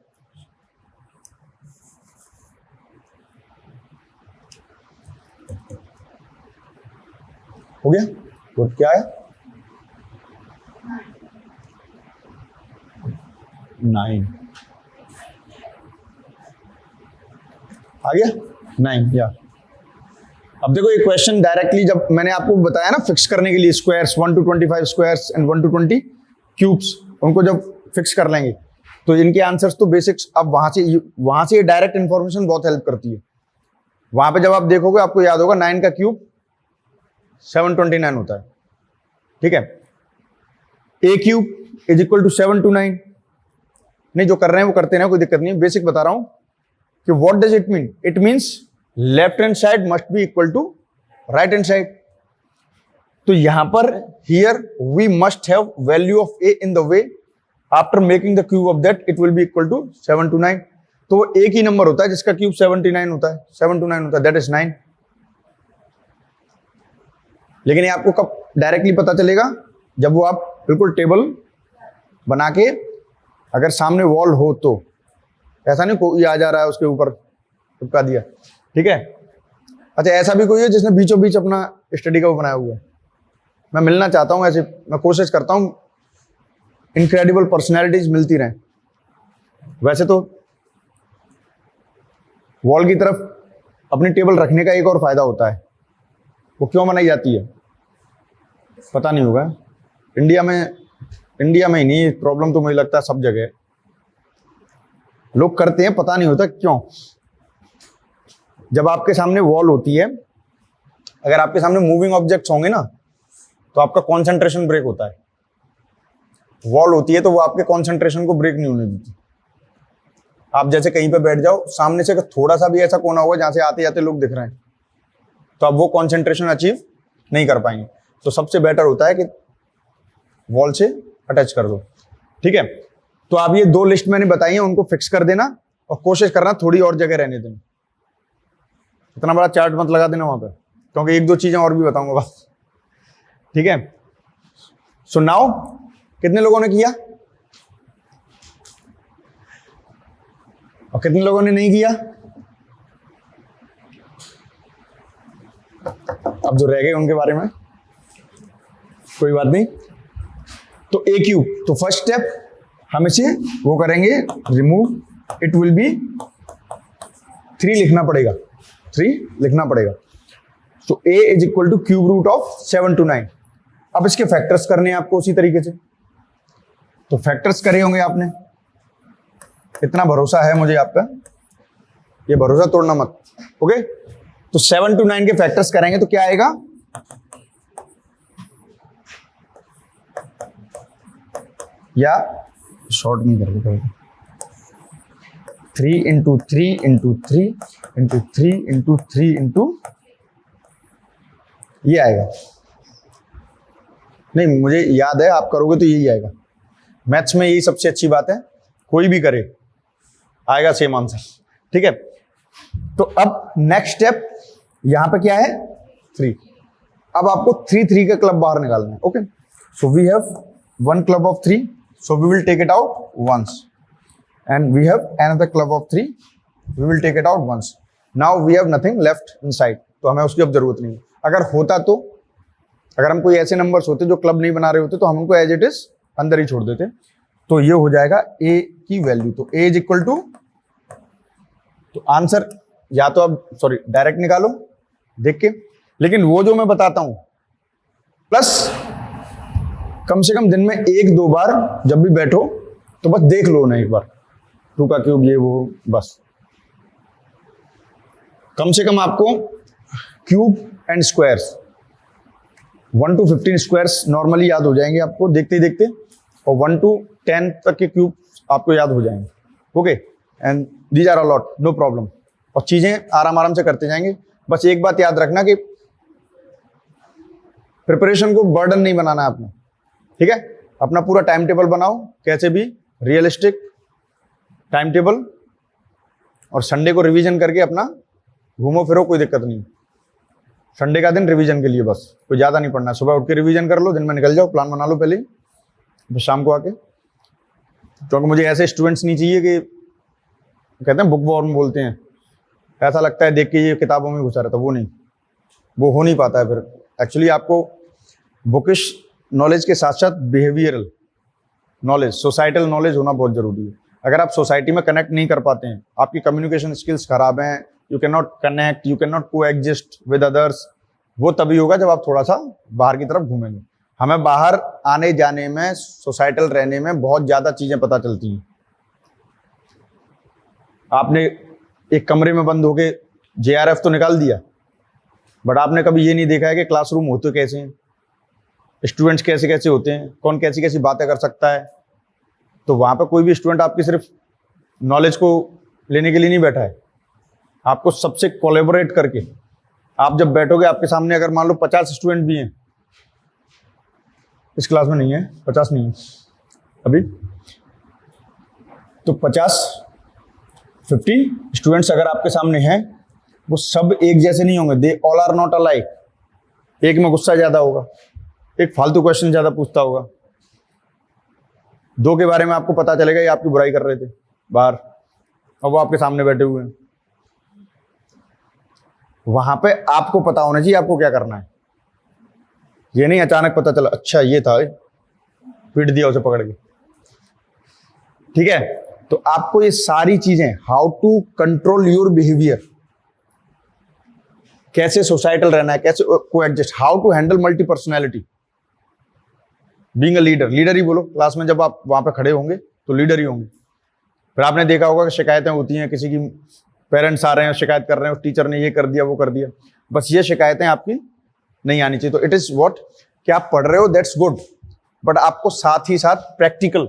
हो गया? और क्या है? 9 आ गया? 9 या। अब देखो ये क्वेश्चन डायरेक्टली जब मैंने आपको बताया ना फिक्स करने के लिए squares 1 to 25 squares and 1 to 20 cubes, उनको जब फिक्स कर लेंगे तो इनके आंसर्स तो बेसिक्स। अब वहां से डायरेक्ट इंफॉर्मेशन बहुत हेल्प करती है। वहां पे जब आप देखोगे आपको याद होगा 9 का क्यूब 729 होता है, ठीक है। ए क्यूब इज इक्वल टू 729। नहीं, जो कर रहे हैं वो करते हैं, कोई दिक्कत नहीं है, बेसिक बता रहा हूं कि what does it mean. It means left hand side must be equal to right hand side. तो यहां पर here we must have value of a in the way after making the cube of that it will be equal to 729। तो वो एक ही number होता है जिसका cube 79 होता है, 729 होता है, दैट इज 9। लेकिन ये आपको कब डायरेक्टली पता चलेगा? जब वो आप बिल्कुल टेबल बना के, अगर सामने वॉल हो तो, ऐसा नहीं कोई आ जा रहा है उसके ऊपर चिपका दिया, ठीक है। अच्छा, ऐसा भी कोई है जिसने बीचों बीच अपना स्टडी का वो बनाया हुआ है? मैं मिलना चाहता हूं ऐसे, मैं कोशिश करता हूं इनक्रेडिबल पर्सनैलिटीज मिलती रहें। वैसे तो वॉल की तरफ अपनी टेबल रखने का एक और फायदा होता है, वो क्यों बनाई जाती है पता नहीं होगा। इंडिया में ही नहीं, प्रॉब्लम तो मुझे लगता है सब जगह है। लोग करते हैं, पता नहीं होता क्यों। जब आपके सामने वॉल होती है, अगर आपके सामने मूविंग ऑब्जेक्ट्स होंगे ना, तो आपका कंसंट्रेशन ब्रेक होता है। वॉल होती है तो वो आपके कंसंट्रेशन को ब्रेक नहीं होने देती। आप जैसे कहीं पे बैठ जाओ, सामने से थोड़ा सा भी ऐसा कोना होगा जहां से आते जाते लोग दिख रहे हैं, तो आप वो कंसंट्रेशन अचीव नहीं कर पाएंगे। तो सबसे बेटर होता है कि वॉल से अटैच कर दो, ठीक है। तो आप ये 2 लिस्ट मैंने बताई है, उनको फिक्स कर देना और कोशिश करना थोड़ी और जगह रहने देना। इतना बड़ा चार्ट मत लगा देना वहां पे, क्योंकि 1-2 चीजें और भी बताऊंगा बस, ठीक है। सो नाउ कितने लोगों ने किया और कितने लोगों ने नहीं किया? अब जो रह गए उनके बारे में कोई बात नहीं। तो ए क्यूब, तो फर्स्ट स्टेप हम इसे वो करेंगे रिमूव। इट विल बी 3 लिखना पड़ेगा, 3 लिखना पड़ेगा। तो a is equal to cube root of 7 to 9। अब इसके फैक्टर्स करने हैं आपको उसी तरीके से। तो फैक्टर्स करे होंगे आपने, इतना भरोसा है मुझे आप पे, ये भरोसा तोड़ना मत, ओके। तो 7 to 9 के फैक्टर्स करेंगे तो क्या आएगा? या शॉर्ट में कर दो, 3 into 3 into 3 into 3 into 3 into, ये आएगा। नहीं, मुझे याद है, आप करोगे तो यही आएगा। मैथ्स में यही सबसे अच्छी बात है, कोई भी करे आएगा सेम आंसर, ठीक है। तो अब नेक्स्ट स्टेप यहां पे क्या है? 3। अब आपको 3 का क्लब बाहर निकालना है, okay. So we have 1 club of 3, so we will take it out once, and we have another club of 3, we will take it out once. Now we have nothing left inside, तो हमें उसकी अब जरूरत नहीं है। अगर होता तो, अगर हम कोई ऐसे नंबर्स होते जो क्लब नहीं बना रहे होते, तो हम उनको एज इट इज अंदर ही छोड़ देते। तो ये हो जाएगा ए की वैल्यू। तो ए इज इक्वल टू, तो आंसर या तो अब सॉरी डायरेक्ट निकालो देख के, लेकिन वो जो मैं बताता हूं प्लस कम से कम दिन में 1-2 बार जब भी बैठो तो बस देख लो ना एक बार, 2 का क्यूब ये वो, बस कम से कम आपको cube and squares 1 to 15 squares normally याद हो जाएंगे आपको देखते ही देखते, और 1 to 10 तक के क्यूब आपको याद हो जाएंगे, okay. And these are a lot, no problem, और चीजें आराम आराम से करते जाएंगे। बस एक बात याद रखना कि प्रिपरेशन को बर्डन नहीं बनाना है आपने, ठीक है। अपना पूरा टाइम टेबल बनाओ, कैसे भी रियलिस्टिक टाइम टेबल, और संडे को रिवीजन करके अपना घूमो फिरो, कोई दिक्कत नहीं। संडे का दिन रिवीजन के लिए बस, कोई ज्यादा नहीं पढ़ना है। सुबह उठ के रिवीजन कर लो, दिन में निकल जाओ, प्लान बना लो पहले ही, फिर शाम को आके, क्योंकि मुझे ऐसे स्टूडेंट्स नहीं चाहिए कि कहते हैं बुक वॉर्म बोलते हैं, ऐसा लगता है देख के ये किताबों में घुसा रहता, वो नहीं, वो हो नहीं पाता है। फिर एक्चुअली आपको बुकिश नॉलेज के साथ साथ बिहेवियरल नॉलेज, सोसाइटल नॉलेज होना बहुत जरूरी है। अगर आप सोसाइटी में कनेक्ट नहीं कर पाते हैं, आपकी कम्युनिकेशन स्किल्स खराब हैं, you can not connect, you can not को एग्जिस्ट विद अदर्स, वो तभी होगा जब आप थोड़ा सा बाहर की तरफ घूमेंगे। हमें बाहर आने जाने में, सोसाइटल रहने में बहुत ज़्यादा चीज़ें पता चलती हैं। आपने एक कमरे में बंद होके JRF तो निकाल दिया, बट आपने कभी ये नहीं देखा है कि क्लासरूम होते कैसे हैं, स्टूडेंट्स कैसे कैसे होते हैं, कौन कैसी कैसी बातें कर सकता है। तो वहाँ पे कोई भी स्टूडेंट आपकी सिर्फ नॉलेज को लेने के लिए नहीं बैठा है, आपको सबसे कोलैबोरेट करके, आप जब बैठोगे आपके सामने अगर मान लो 50 स्टूडेंट भी हैं, इस क्लास में नहीं है, 50 नहीं है अभी, तो 50 स्टूडेंट्स अगर आपके सामने हैं, वो सब एक जैसे नहीं होंगे, they all are not alike. एक में गुस्सा ज़्यादा होगा, एक फालतू क्वेश्चन ज़्यादा पूछता होगा, दो के बारे में आपको पता चलेगा ये आपकी बुराई कर रहे थे बाहर, और वो आपके सामने बैठे हुए हैं। वहां पे आपको पता होना चाहिए आपको क्या करना है, ये नहीं अचानक पता चला अच्छा ये था, पीट दिया उसे पकड़ के, ठीक है। तो आपको ये सारी चीजें, how to control your behaviour, कैसे सोसाइटल रहना है, कैसे को adjust, how to handle multi personality, being a leader. Leader ही बोलो, क्लास में जब आप वहां पे खड़े होंगे तो लीडर ही होंगे। फिर आपने देखा होगा कि शिकायतें होती हैं, किसी की पेरेंट्स आ रहे हैं शिकायत कर रहे हैं, टीचर ने ये कर दिया वो कर दिया, बस ये शिकायतें आपकी नहीं आनी चाहिए। तो इट इज व्हाट, कि आप पढ़ रहे हो दैट्स गुड, बट आपको साथ ही साथ प्रैक्टिकल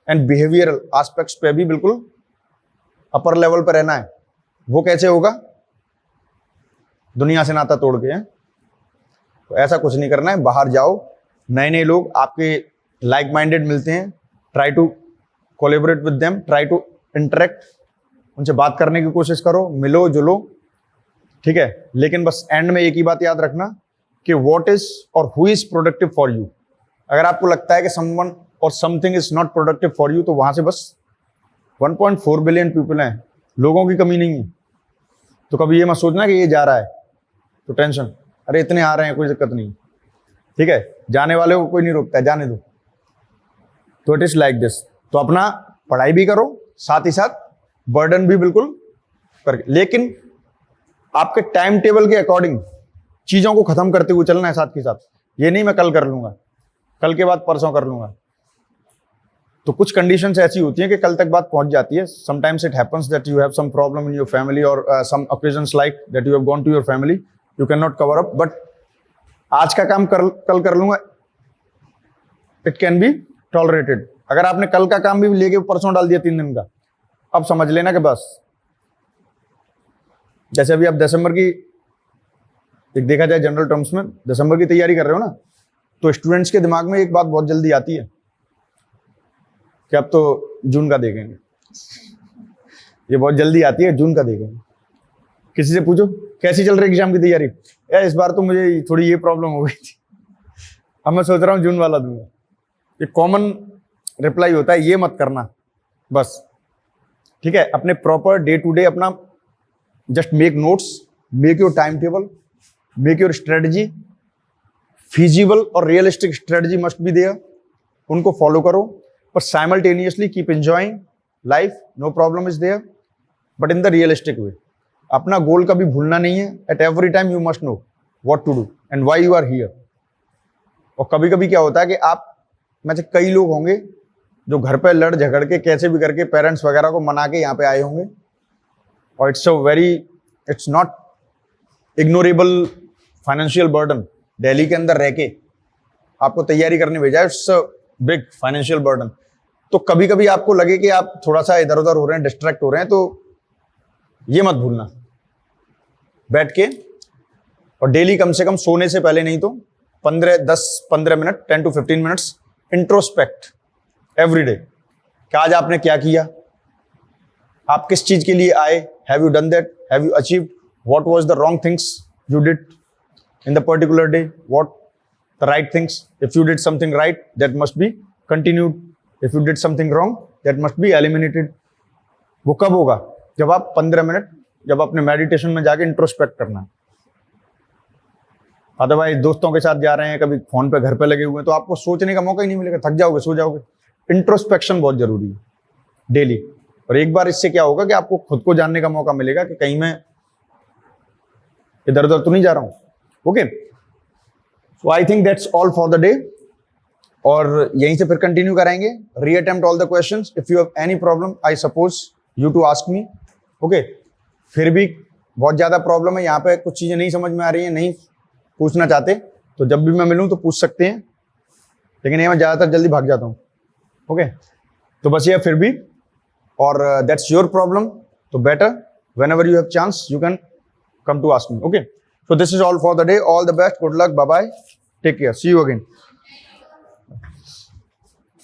एंड बिहेवियरल एस्पेक्ट्स पे भी बिल्कुल अपर लेवल पर रहना है। वो कैसे होगा, दुनिया से नाता तोड़ के। तो ऐसा कुछ नहीं करना है, बाहर जाओ, नए नए लोग आपके लाइक माइंडेड मिलते हैं, try to collaborate with them, try to interact, उनसे बात करने की कोशिश करो, मिलो जुलो, ठीक है। लेकिन बस एंड में एक ही बात याद रखना कि व्हाट इज और who is productive for you. अगर आपको लगता है कि समवन और something is not productive for you, तो वहां से बस 1.4 बिलियन पीपल हैं, लोगों की कमी नहीं है। तो कभी ये मत सोचना कि ये जा रहा है तो टेंशन, अरे इतने आ रहे हैं कोई दिक्कत नहीं, ठीक है, जाने वाले को कोई नहीं रोकता है, जाने दो। तो इट इज लाइक दिस। तो अपना पढ़ाई भी करो, साथ ही साथ बर्डन भी बिल्कुल करके, लेकिन आपके टाइम टेबल के अकॉर्डिंग चीजों को खत्म करते हुए चलना है साथ के साथ। ये नहीं मैं कल कर लूंगा, कल के बाद परसों कर लूंगा। तो कुछ कंडीशंस ऐसी होती हैं कि कल तक बात पहुंच जाती है। Sometimes it happens that you have some problem in your family और some occasions like that you have gone to your family, you can not cover up, but आज का काम कल कर लूंगा, इट कैन बी टॉलरेटेड। अगर आपने कल का काम भी लेके परसों डाल दिया 3 दिन का, अब समझ लेना कि बस, जैसे अभी आप दिसंबर की, एक देखा जाए जनरल टर्म्स में, दिसंबर की तैयारी कर रहे हो ना, तो स्टूडेंट्स के दिमाग में एक बात बहुत जल्दी आती है कि अब तो जून का देखेंगे, ये बहुत जल्दी आती है, जून का देखेंगे। किसी से पूछो कैसी चल रही है एग्जाम की तैयारी, यार इस बार तो मुझे थोड़ी ये प्रॉब्लम हो गई थी, अब मैं सोच रहा हूँ जून वाला दूंगा। ये कॉमन रिप्लाई होता है, ये मत करना बस, ठीक है। अपने प्रॉपर डे टू डे अपना just make notes, make your time table, make your strategy, feasible और realistic strategy must be there, उनको फॉलो करो, पर simultaneously keep enjoying life, no problem is there, but in the realistic way. अपना goal कभी भूलना नहीं है, at every time you must know what to do and why you are here. और कभी कभी क्या होता है कि आप में से कई लोग होंगे जो घर पे लड़ झगड़ के कैसे भी करके पेरेंट्स वगैरह को मना के यहाँ पे आए होंगे, और it's not ignorable financial burden. Delhi के अंदर रह के आपको तैयारी करने भेजा है, it's a big financial burden. तो कभी कभी आपको लगे कि आप थोड़ा सा इधर उधर हो रहे हैं, डिस्ट्रैक्ट हो रहे हैं, तो ये मत भूलना, बैठ के और डेली कम से कम सोने से पहले नहीं तो 10-15 minute, 10 to 15 minutes introspect every day, कि आज आपने क्या किया, आप किस चीज के लिए आए, have you done that, have you achieved, what was the wrong things you did in the particular day, what the right things, if you did something right that must B continued. If you did something wrong, that must be eliminated. वो कब होगा? जब आप 15 minute जब अपने meditation में जाके introspect करना है। अदरवाइज दोस्तों के साथ जा रहे हैं, कभी फोन पे घर पे लगे हुए हैं, तो आपको सोचने का मौका ही नहीं मिलेगा, थक जाओगे, सो जाओगे। इंट्रोस्पेक्शन बहुत जरूरी है डेली। और एक बार इससे क्या होगा कि आपको खुद को जानने का मौका मिलेगा कि कहीं मैं इधर उधर तो नहीं जा रहा हूं। Okay, so I think that's all for the day. और यहीं से फिर कंटिन्यू कराएंगे। Reattempt all the questions. If you have any problem I suppose you to ask me. Okay, फिर भी बहुत ज्यादा प्रॉब्लम है, यहाँ पे कुछ चीजें नहीं समझ में आ रही है, नहीं पूछना चाहते, तो जब भी मैं मिलूं तो पूछ सकते हैं, लेकिन ये मैं ज्यादातर जल्दी भाग जाता हूँ। ओके, तो बस ये फिर भी, और दैट्स योर प्रॉब्लम, तो better whenever you have chance you can come to ask me. Okay, so this is all for the day. All the best, good luck, bye bye, take care, see you again.